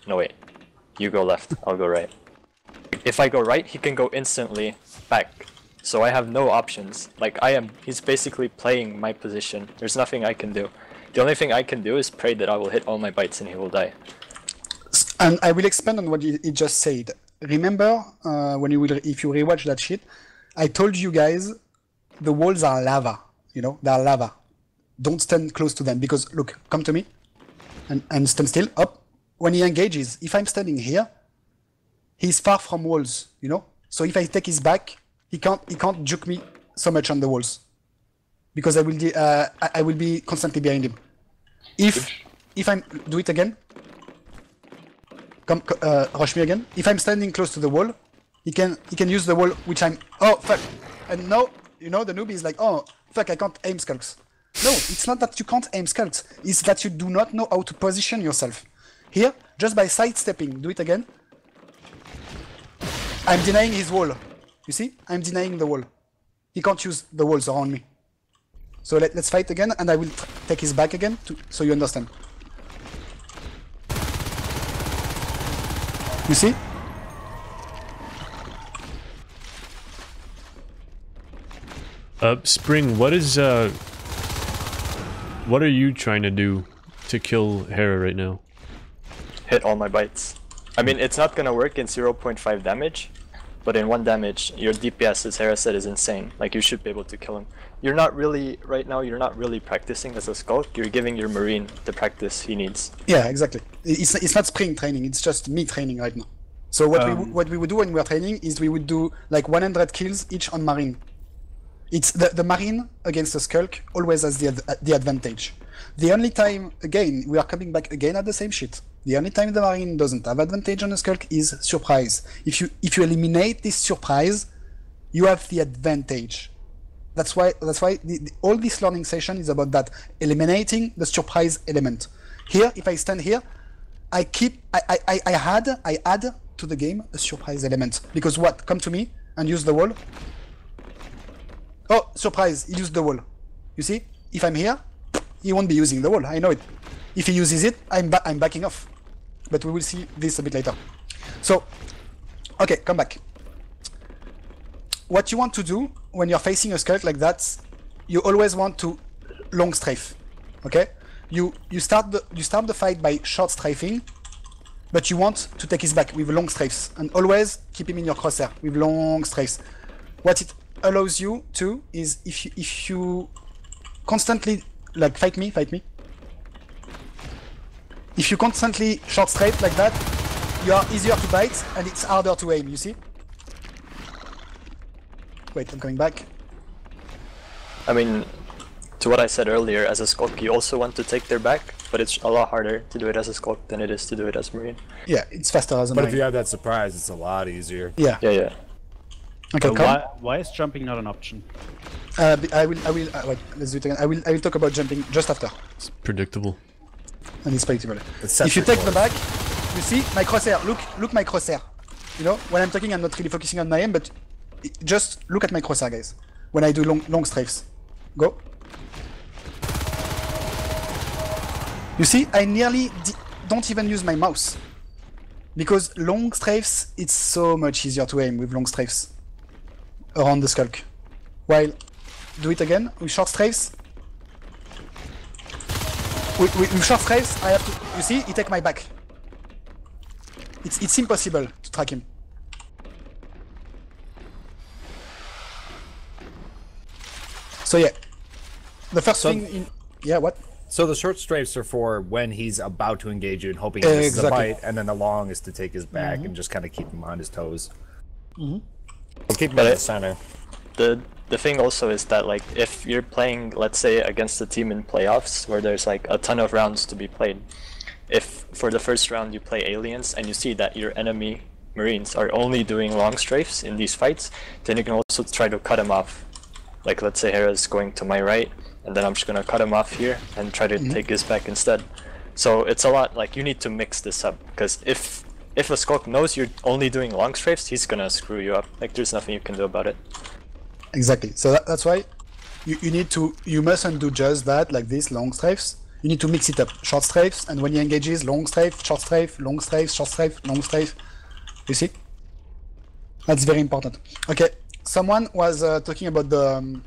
no wait, you go left. I'll go right. If I go right, he can go instantly back. So I have no options. Like, he's basically playing my position. There's nothing I can do. The only thing I can do is pray that I will hit all my bites and he will die. And I will expand on what he just said. Remember, if you rewatch that shit, I told you guys the walls are lava. You know, they are lava. Don't stand close to them because look, come to me, and stand still. Up. When he engages, if I'm standing here, he's far from walls. You know, so if I take his back, he can't juke me so much on the walls because I will be constantly behind him. If I'm do it again. Come, rush me again. If I'm standing close to the wall, he can use the wall, which I'm. Oh fuck! And now you know the noob is like, oh fuck, I can't aim skulks. No, it's not that you can't aim skulks. It's that you do not know how to position yourself. Here, just by sidestepping, do it again. I'm denying his wall. You see? I'm denying the wall. He can't use the walls around me. So let's fight again, and I will take his back again, so you understand. You see? Spring, what are you trying to do to kill Hera right now? Hit all my bites. I mean, it's not gonna work in 0.5 damage, but in 1 damage, your DPS, as Hera said, is insane. Like, you should be able to kill him. You're not really, right now, you're not really practicing as a skulk, you're giving your Marine the practice he needs. Yeah, exactly. It's not Spring training, it's just me training right now. So what we would do when we are training is we would do like 100 kills each on Marine. It's the Marine against the Skulk always has the advantage. The only time, again, we are coming back again at the same shit. The only time the Marine doesn't have advantage on the Skulk is surprise. If you eliminate this surprise, you have the advantage. That's why all this learning session is about that, eliminating the surprise element. Here, if I stand here, I add to the game a surprise element. Because what? Come to me and use the wall. Oh, surprise, he used the wall. You see? If I'm here, he won't be using the wall, I know it. If he uses it, I'm backing off. But we will see this a bit later. So, okay, come back. What you want to do when you're facing a skulk like that, you always want to long strafe. Okay? You start the fight by short strafing, but you want to take his back with long strafes, and always keep him in your crosshair with long strafes. What it allows you to is if you constantly like fight me. If you constantly short strafe like that, you are easier to bite and it's harder to aim. You see? Wait, I'm coming back. I mean, to what I said earlier, as a skulk, you also want to take their back, but it's a lot harder to do it as a skulk than it is to do it as Marine. Yeah, it's faster as a Marine. Marine. If you have that surprise, it's a lot easier. Yeah. Yeah. Okay, why is jumping not an option? I will. Wait, let's do it again. I will talk about jumping just after. It's predictable. And it's predictable. If you take the back, you see my crosshair. Look my crosshair. You know, when I'm talking, I'm not really focusing on my aim, but just look at my crosshair, guys. When I do long strafes, go. You see, I nearly don't even use my mouse because long strafes. It's so much easier to aim with long strafes around the skulk. While do it again with short strafes. With short strafes, I have to. You see, he take my back. It's impossible to track him. So yeah, the first thing in what? So the short strafes are for when he's about to engage you and hoping he misses a bite, and then the long is to take his back and just kind of keep him on his toes. We'll keep him in the center. The thing also is that, like, if you're playing, let's say, against a team in playoffs where there's like a ton of rounds to be played, if for the first round you play aliens and you see that your enemy Marines are only doing long strafes in these fights, then you can also try to cut him off. Like, let's say Hera's going to my right, and then I'm just gonna cut him off here and try to take his back instead. So it's a lot, like, you need to mix this up, because if a Skulk knows you're only doing long strafes, he's gonna screw you up. Like, there's nothing you can do about it. Exactly. So that's why you mustn't do just that, like this, long strafes. You need to mix it up. Short strafes, and when he engages, long strafe, short strafe, long strafe, short strafe, long strafe. You see? That's very important. Okay, someone was talking about the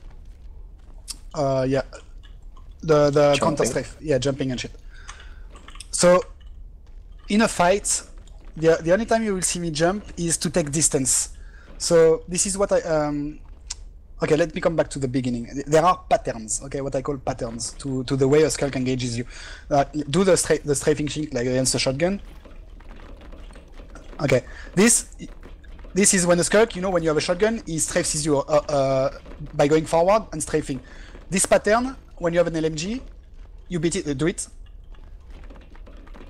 counter strafe. Yeah, jumping and shit. So, in a fight, the only time you will see me jump is to take distance. So this is what I okay, let me come back to the beginning. There are patterns, okay, what I call patterns to the way a Skulk engages you. Do the strafing shit like against a shotgun. Okay, this is when a Skulk, you know, when you have a shotgun, he strafes you by going forward and strafing. This pattern, when you have an LMG, you beat it. Do it.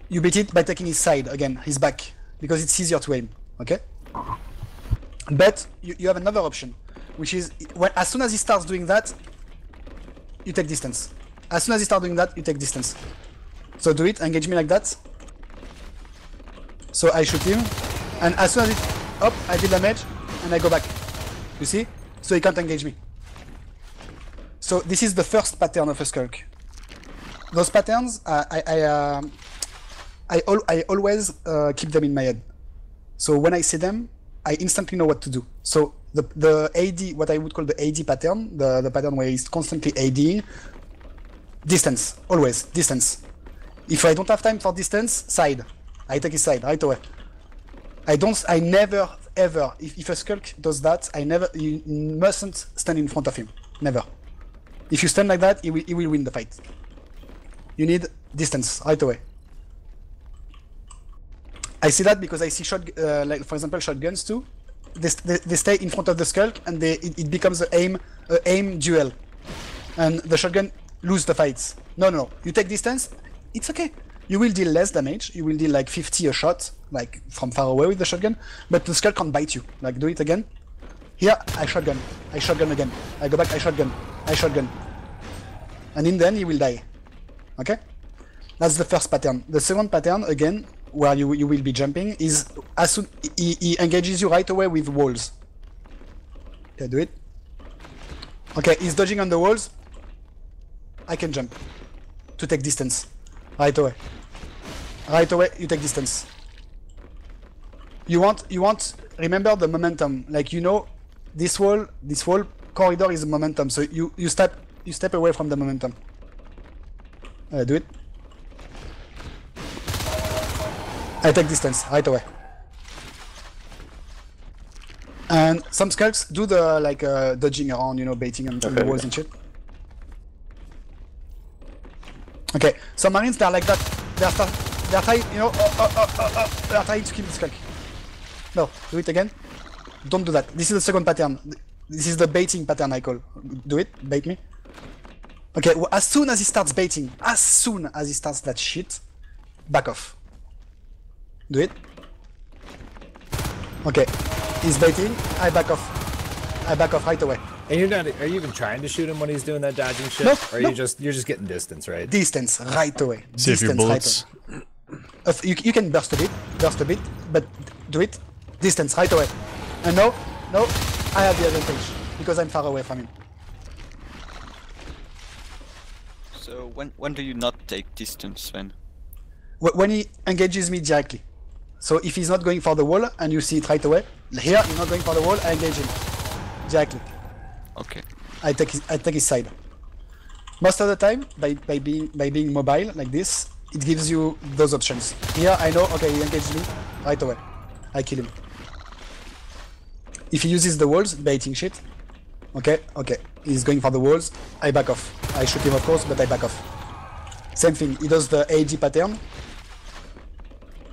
You beat it by taking his side again, his back, because it's easier to aim. Okay. But you have another option, which is as soon as he starts doing that, you take distance. As soon as he starts doing that, you take distance. So do it, engage me like that. So I shoot him, and as soon as it's up, I deal damage, and I go back. You see? So he can't engage me. So this is the first pattern of a Skulk. Those patterns, I always keep them in my head. So when I see them, I instantly know what to do. So the AD, what I would call the AD pattern, the pattern where he's constantly ADing, distance, always, distance. If I don't have time for distance, side. I take his side, right away. I never, ever, if a Skulk does that, you mustn't stand in front of him, never. If you stand like that, he will win the fight. You need distance, right away. I see that because I see like for example shotguns too. They stay in front of the Skulk and it becomes an aim duel, and the shotgun lose the fights. No. You take distance, it's okay. You will deal less damage. You will deal like 50 a shot, like from far away with the shotgun. But the Skulk can't bite you. Like do it again. Here I shotgun again. I go back. I shotgun, and in the end he will die. Okay, that's the first pattern. The second pattern again, where you will be jumping, is as soon he engages you right away with walls. Okay, do it. Okay, he's dodging on the walls. I can jump to take distance. Right away. Right away, you take distance. You want. Remember the momentum. Like you know, this wall corridor is a momentum. So you step away from the momentum. Do it. I take distance right away. And some Skulks do the like dodging around, you know, baiting on the walls and shit. Okay, some Marines they are like that. They are trying, you know, they are trying to kill the Skulk. No, do it again. Don't do that. This is the second pattern. This is the baiting pattern I call. Do it. Bait me. Okay, well, as soon as he starts baiting, as soon as he starts that shit, back off. Do it. Okay, he's baiting. I back off. I back off right away. And you're not? Are you even trying to shoot him when he's doing that dodging shit? No, or are you're just getting distance, right? Distance right away. Save your bullets. Right away. You can burst a bit, but do it. Distance right away. And no, I have the advantage because I'm far away from him. So when do you not take distance then? When he engages me directly. So if he's not going for the wall and you see it right away, here he's not going for the wall, I engage him directly. Okay. I take his side. Most of the time, by being mobile like this, it gives you those options. Here I know, okay, he engaged me right away. I kill him. If he uses the walls, baiting shit. Okay, he's going for the walls. I back off. I shoot him of course, but I back off. Same thing, he does the AD pattern.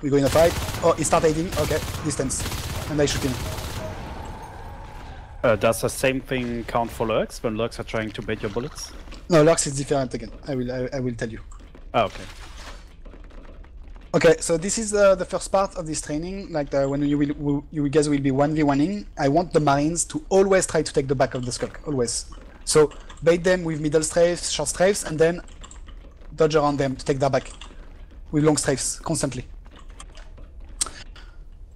We go in a fight. Oh, he start ADing, okay, distance. And I shoot him. Does the same thing count for lurks when lurks are trying to bait your bullets? No, lurks is different again. I will tell you. Oh, okay. Okay, so this is the first part of this training. Like when you guys will be 1v1ing, I want the Marines to always try to take the back of the Skulk, always. So bait them with middle strafes, short strafes, and then dodge around them to take their back with long strafes constantly.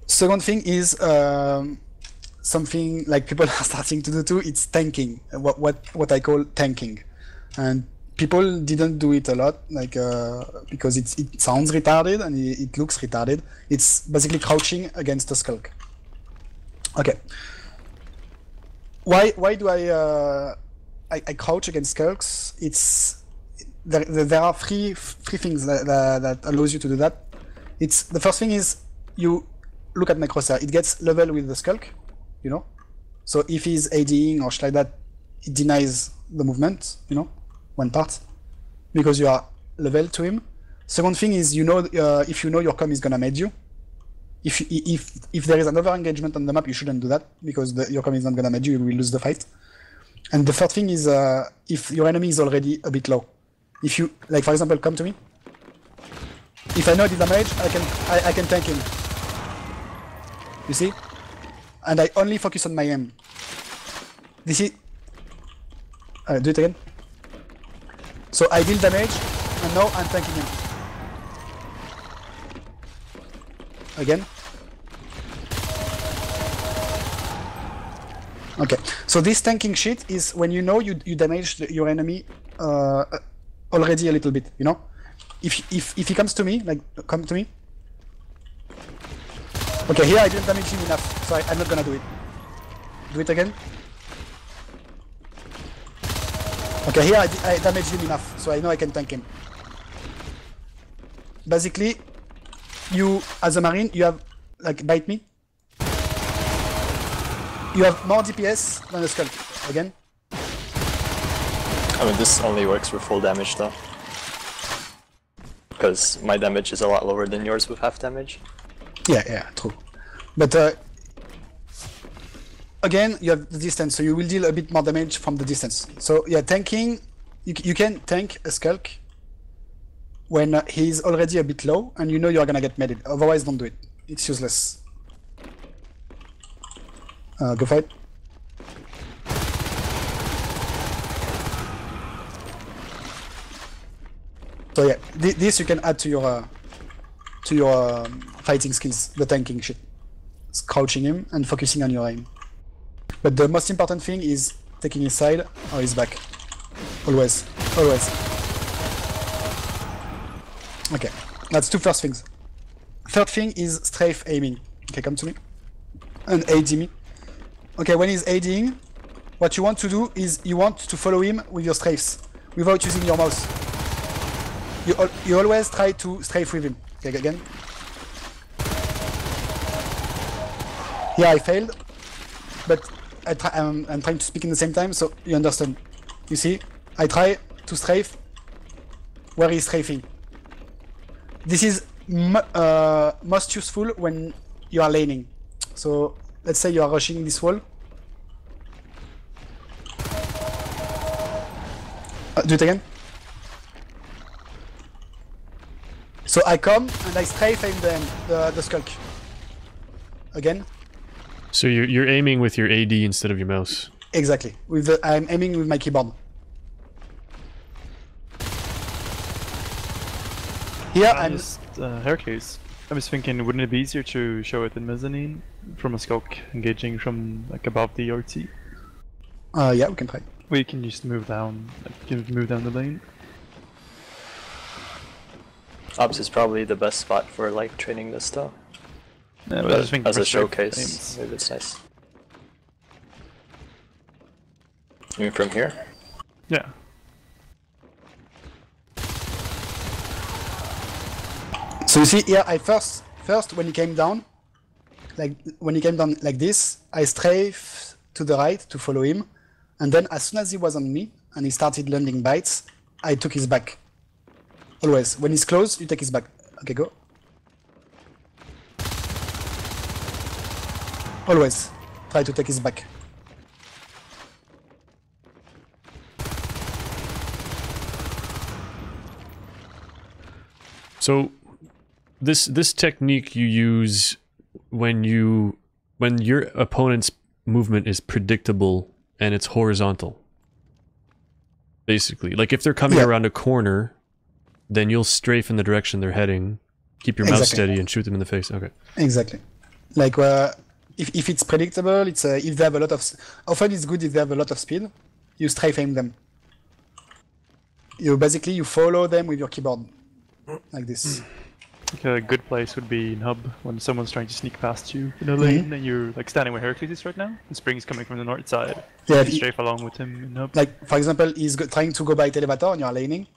Second thing is something like people are starting to do too. It's tanking. What I call tanking, and people didn't do it a lot, like because it sounds retarded and it looks retarded. It's basically crouching against a Skulk. Okay. Why do I crouch against Skulks? It's there are three things that allows you to do that. It's the first thing is you look at my crosshair. It gets level with the Skulk, you know. So if he's ADing or shit like that, it denies the movement, you know. One part, because you are level to him. Second thing is, you know, if you know your comm is gonna med you. If there is another engagement on the map, you shouldn't do that because your comm is not gonna med you. You will lose the fight. And the third thing is, if your enemy is already a bit low, if you like, for example, come to me. If I know the damage, I can tank him. You see, and I only focus on my aim. This is. Do it again. So I deal damage, and now I'm tanking him. Again. Okay, so this tanking shit is when you know you damage your enemy already a little bit, you know? If he comes to me, like, come to me. Okay, here I didn't damage him enough, so I'm not gonna do it. Do it again. Okay, here I damaged him enough, so I know I can tank him. Basically, you, as a Marine, you have, like, bite me. You have more DPS than a Skulk. Again. I mean, this only works for full damage, though. Because my damage is a lot lower than yours with half damage. Yeah, true. But, again, you have the distance, so you will deal a bit more damage from the distance. So yeah, tanking, you can tank a Skulk when he's already a bit low and you know you're gonna get medded. Otherwise, don't do it. It's useless. Go fight. So yeah, this you can add to your fighting skills, the tanking shit. It's crouching him and focusing on your aim. But the most important thing is taking his side or his back. Always. Always. Okay, that's two first things. Third thing is strafe aiming. Okay, come to me. And AD me. Okay, when he's ADing, what you want to do is you want to follow him with your strafes without using your mouse. You always try to strafe with him. Okay, again. Here I failed, but I'm trying to speak in the same time, so you understand. You see, I try to strafe where he's strafing. This is most useful when you are laning. So let's say you are rushing this wall. Do it again. So I come and I strafe aim the Skulk. Again. So you're aiming with your AD instead of your mouse. Exactly. I'm aiming with my keyboard. Here I'm Herakles. I was thinking, wouldn't it be easier to show it in mezzanine from a Skulk engaging from like above the RT? Yeah, we can try. We can just move down, move down the lane. Ops is probably the best spot for like training this stuff. Yeah, but I was thinking as a straight showcase, aims. maybe it's nice. You mean from here? Yeah. So you see here, I first when he came down, like this, I strafed to the right to follow him, and then as soon as he was on me and he started landing bites, I took his back. Always. When he's close, you take his back. Okay, go. Always. Try to take his back. So this technique you use when your opponent's movement is predictable and it's horizontal. Basically, like if they're coming around a corner, then you'll strafe in the direction they're heading, keep your mouse steady, and shoot them in the face. Okay. Exactly. Like if it's predictable, it's if they have a lot of. Often it's good if they have a lot of speed. You strafe aim them. You basically follow them with your keyboard, like this. Like a good place would be in hub when someone's trying to sneak past you in a lane and you're like standing where Herakles is right now. The spring's coming from the north side. Yeah, you strafe along with him in hub. Like for example, he's trying to go by elevator and you're laning.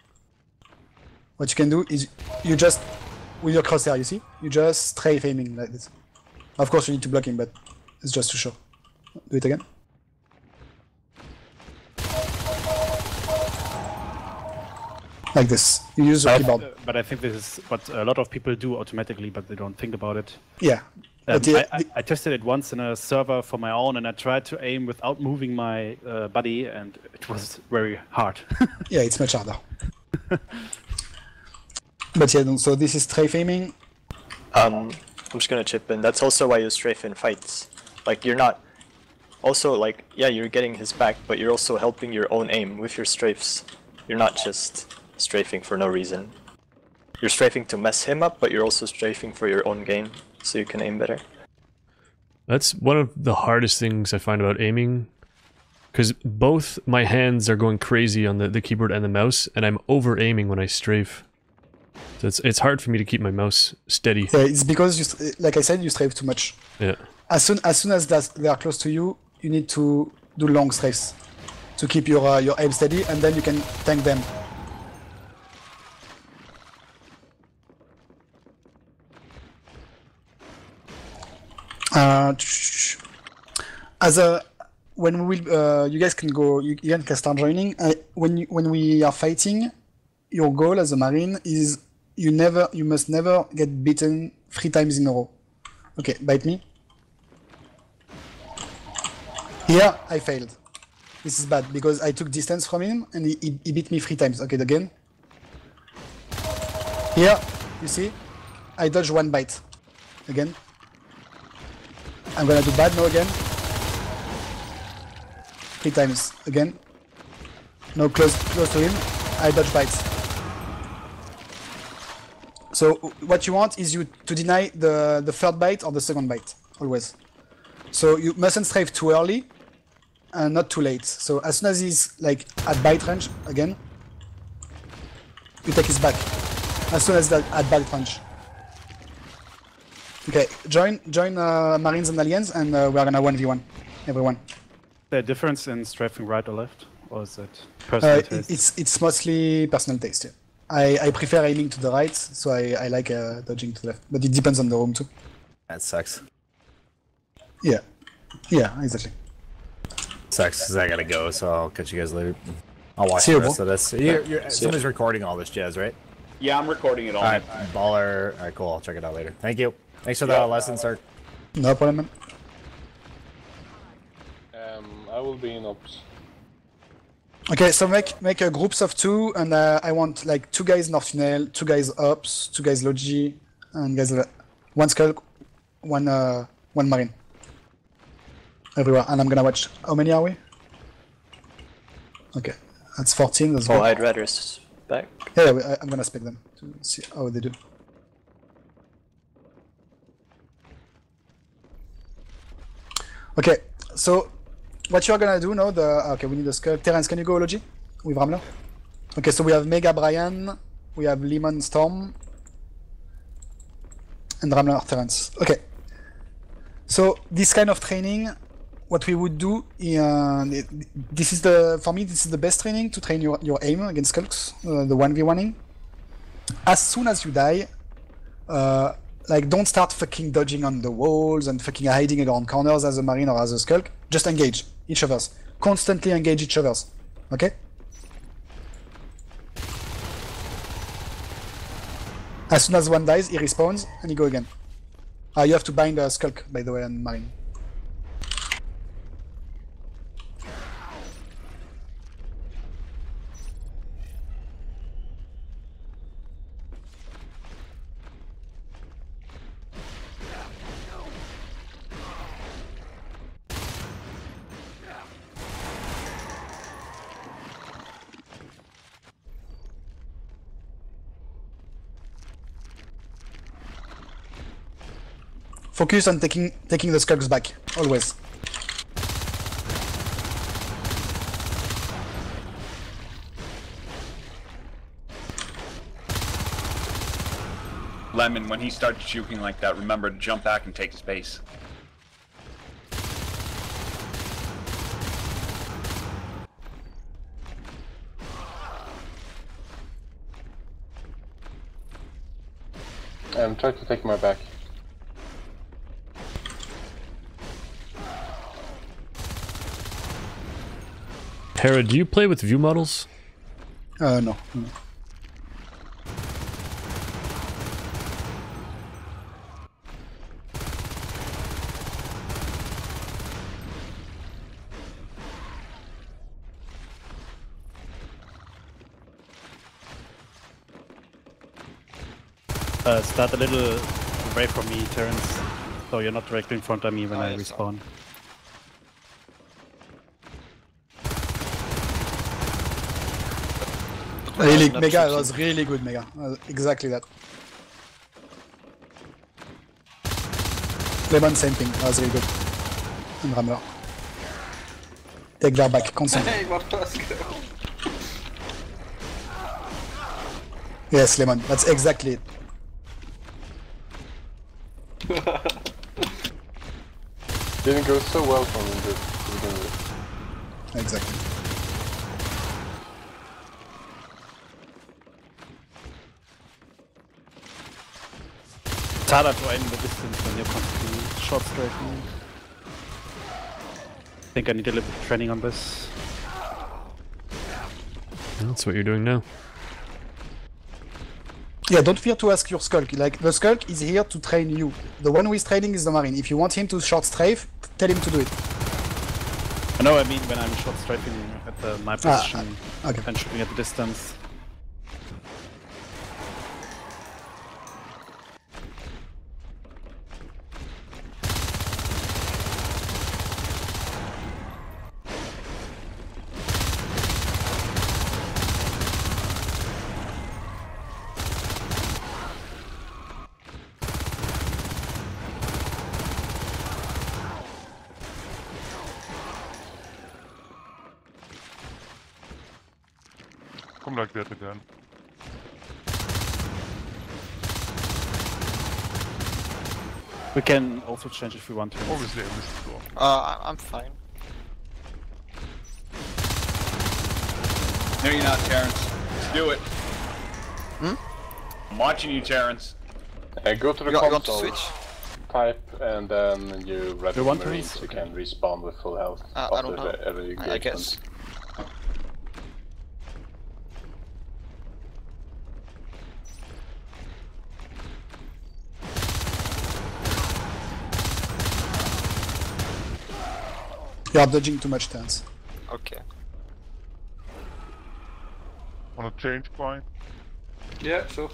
What you can do is you just with your crosshair, you see, you just strafe aiming like this. Of course, you need to block him, but it's just to show. Do it again. Like this. You use your keyboard. But I think this is what a lot of people do automatically, but they don't think about it. Yeah. I tested it once in a server for my own, and I tried to aim without moving my body, and it was very hard. Yeah, it's much harder. But yeah, so this is strafe aiming. I'm just gonna chip in. That's also why you strafe in fights. Like you're not. Also, like you're getting his back, but you're also helping your own aim with your strafes. You're not just strafing for no reason. You're strafing to mess him up, but you're also strafing for your own gain, so you can aim better. That's one of the hardest things I find about aiming, because both my hands are going crazy on the keyboard and the mouse, and I'm over-aiming when I strafe. So it's hard for me to keep my mouse steady. Yeah, it's because, like I said, you strafe too much. Yeah. As soon as they are close to you, you need to do long strafes to keep your aim steady, and then you can tank them. When we will, you guys can go. You can start joining. When we are fighting, your goal as a marine is you must never get beaten 3 times in a row. Okay, bite me. Here I failed. This is bad because I took distance from him and he beat me 3 times. Okay, again. Here, you see, I dodged 1 bite. Again. I'm gonna do bad now again. 3 times again. No, close to him. I dodge bites. So what you want is to deny the 3rd bite or the 2nd bite, always. So you mustn't strafe too early and not too late. So as soon as he's like at bite range again, you take his back. As soon as that at bite range. Okay, join Marines and Aliens, and we are gonna 1v1 everyone. The difference in strafing right or left, or is it personal taste? It's mostly personal taste. Yeah. I prefer aiming to the right, so I like dodging to the left. But it depends on the room too. That sucks. Yeah, exactly. Sucks because I gotta go, so I'll catch you guys later. I'll watch See the you, rest of this. Somebody's recording all this jazz, right? Yeah, I'm recording it all. Alright, baller. Alright, cool. I'll check it out later. Thank you. Thanks for the lesson, sir. No problem, man. I will be in ops. Okay, so make groups of 2, and I want like 2 guys North Tunnel, 2 guys Ops, 2 guys Logi, and guys 1 Skulk, 1 Marine. Everywhere, and I'm gonna watch. How many are we? Okay, that's 14. That's good. I'd rather back. Yeah, I'm gonna spec them to see how they do. Okay, so what you are gonna do now? Okay, we need a Skull. Terence, can you go Logi with Ramler? Okay, so we have Mega Brian, we have Lemon Storm, and Ramler Terence. Okay, so this kind of training, what we would do, for me this is the best training to train your aim against Skulks, the 1v1ing. As soon as you die, like don't start fucking dodging on the walls and fucking hiding around corners as a Marine or as a Skulk. Just engage each other's. Constantly engage each other's. Okay? As soon as one dies, he respawns and he go again. You have to bind a Skulk, by the way, on Marine. Focus on taking the Skulks back, always. Lemon, when he starts juking like that, remember to jump back and take space. I'm trying to take my back. Hera, do you play with view models? No. Start a little away from me, Terrence, so you're not directly in front of me when I respawn. Really, Mega was really good, Mega. Exactly that. Lemon, same thing. That was really good. And Rammer. Take their back, constantly. Hey, what was good? Yes, Lemon. That's exactly it. Didn't go so well for me to begin with. Exactly. It's harder to aim the distance when you're constantly short strafing. I think I need a little bit of training on this. That's what you're doing now. Yeah, don't fear to ask your Skulk. Like, the Skulk is here to train you. The one who is training is the Marine. If you want him to short strafe, tell him to do it. No, I mean when I'm short strafing at my position okay. and shooting at the distance. Come like that again. We can also change if we want to. Obviously, I missed the door. I'm fine. No, you're not, Terrence. Let's do it. Hmm? I'm watching you, Terrence. Go to the You want to console, switch? type, and then you ready You for want to Marines. switch? You can respawn with full health I don't know. every I engagement. guess. You are dodging too much, Terrence. Okay. Wanna change point? Yeah, sure.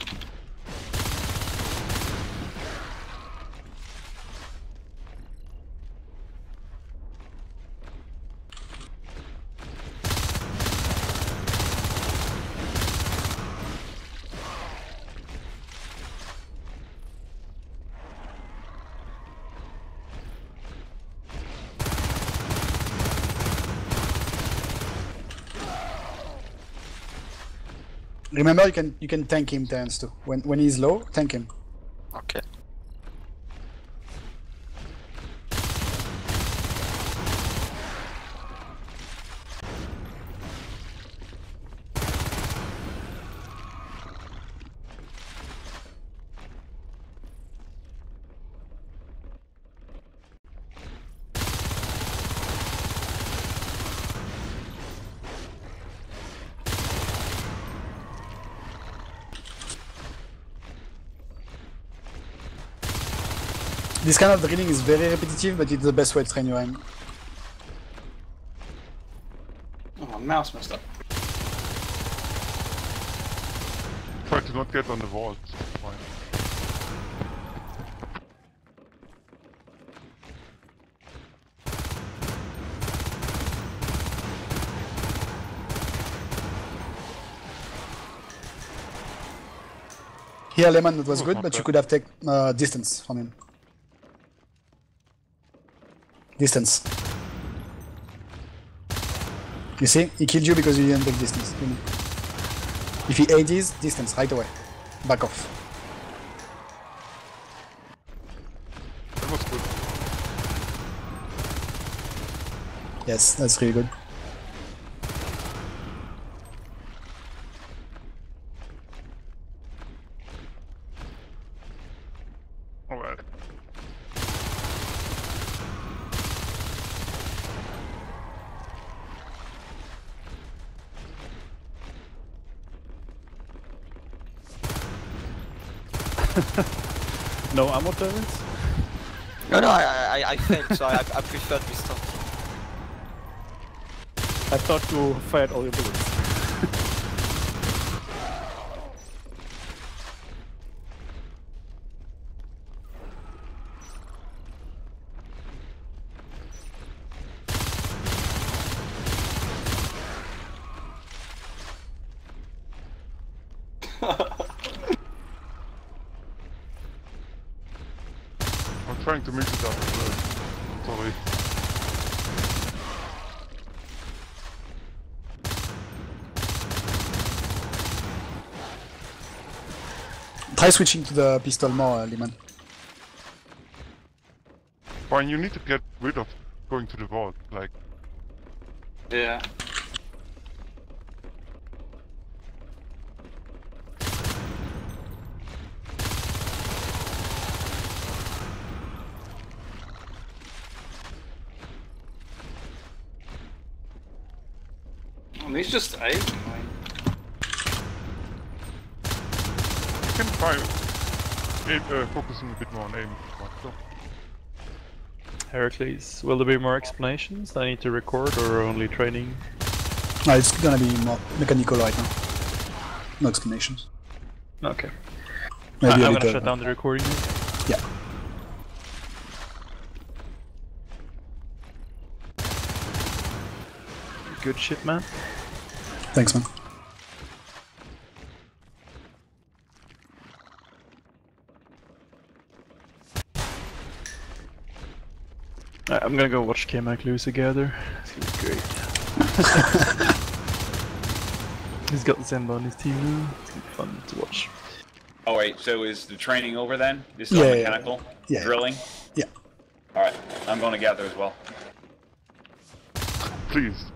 Remember, you can tank him, Terrence, too. When he's low, tank him. Okay. This kind of drilling is very repetitive, but it's the best way to train your aim. Oh, mouse messed up. Try to not get on the wall. It's fine. Here, Lehman, that was good, but you could have taken distance from him. Distance. You see? He killed you because you didn't take distance. If he ADs, distance, right away. Back off. That was good. Yes, that's really good. Alright. No ammo turrets? No, I failed, so I preferred restarting. I thought you fired all your bullets. I'm trying to mix it up as well. Sorry. Try switching to the pistol more, Lehman. Fine, you need to get rid of going to the vault, like... Yeah. And he's just aiming. You can try focusing a bit more on aim. So. Herakles, will there be more explanations I need to record or only training? No, it's gonna be more mechanical right now. No explanations. Okay. Maybe I'm gonna shut down the recording. Yeah. Good shit, man. Thanks, man. I'm gonna go watch K-Mac lose together. It's gonna be great. He's got Zemba on his team now. It's gonna be fun to watch. Oh wait, so is the training over then? This is all mechanical? Yeah. Drilling? Yeah. Alright, I'm going to gather as well. Please.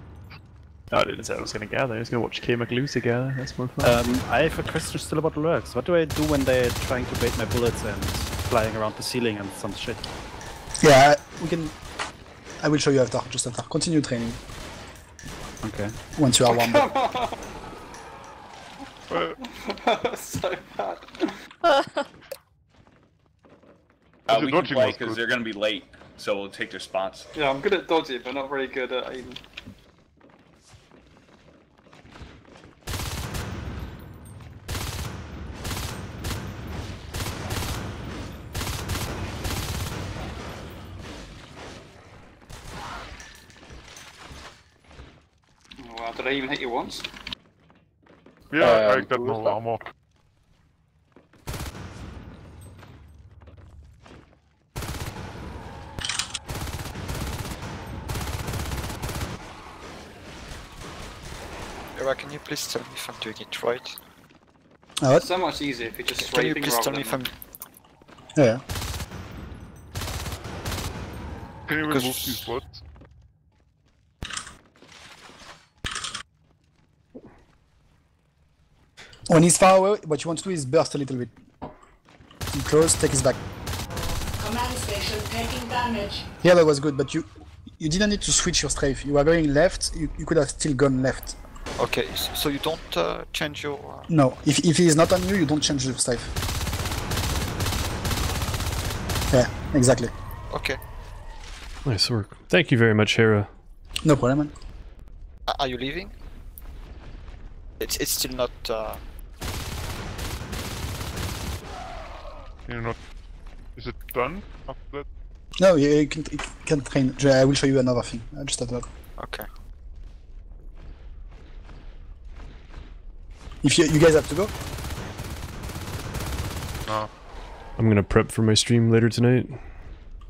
No, I didn't say I was gonna gather, I was gonna watch K-Mac lose together, that's more fun. I have a question still about lurks. What do I do when they're trying to bait my bullets and flying around the ceiling and some shit? Yeah, we can... I will show you after, just after. Continue training. Okay. Once you are warmed up. So bad. We can play because they're going to be late, so we'll take their spots. Yeah, I'm good at dodging, but not very good at aiming. Oh, wow, did I even hit you once? Yeah, I got no armor. Can you please tell me if I'm doing it right? What? So much easier if you're just Can you scraping please tell me rather if than... I'm... Yeah. Can you remove these bots? When he's far away, what you want to do is burst a little bit. Come close, take his back. Command station taking damage. Yeah, that was good, but you didn't need to switch your strafe. You were going left, you could have still gone left. Okay, so you don't change your... No, if he is not on you, you don't change your strafe. Yeah. Exactly. Okay. Nice work. Thank you very much, Hera. No problem, man. Are you leaving? It's still not. You're not. Is it done after that? No, you can train. I will show you another thing. Just at that. Okay. If you guys have to go. No. I'm gonna prep for my stream later tonight.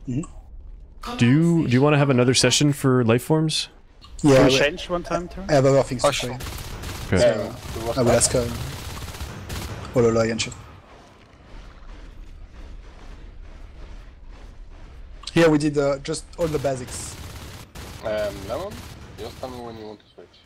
Mm-hmm. Do you want to have another session for life forms? Yeah. Can we change one time, Terry? I have other things to show you. Okay. So, I will ask Ololoi and shit. Here we did just all the basics. Lemon, just tell me when you want to switch.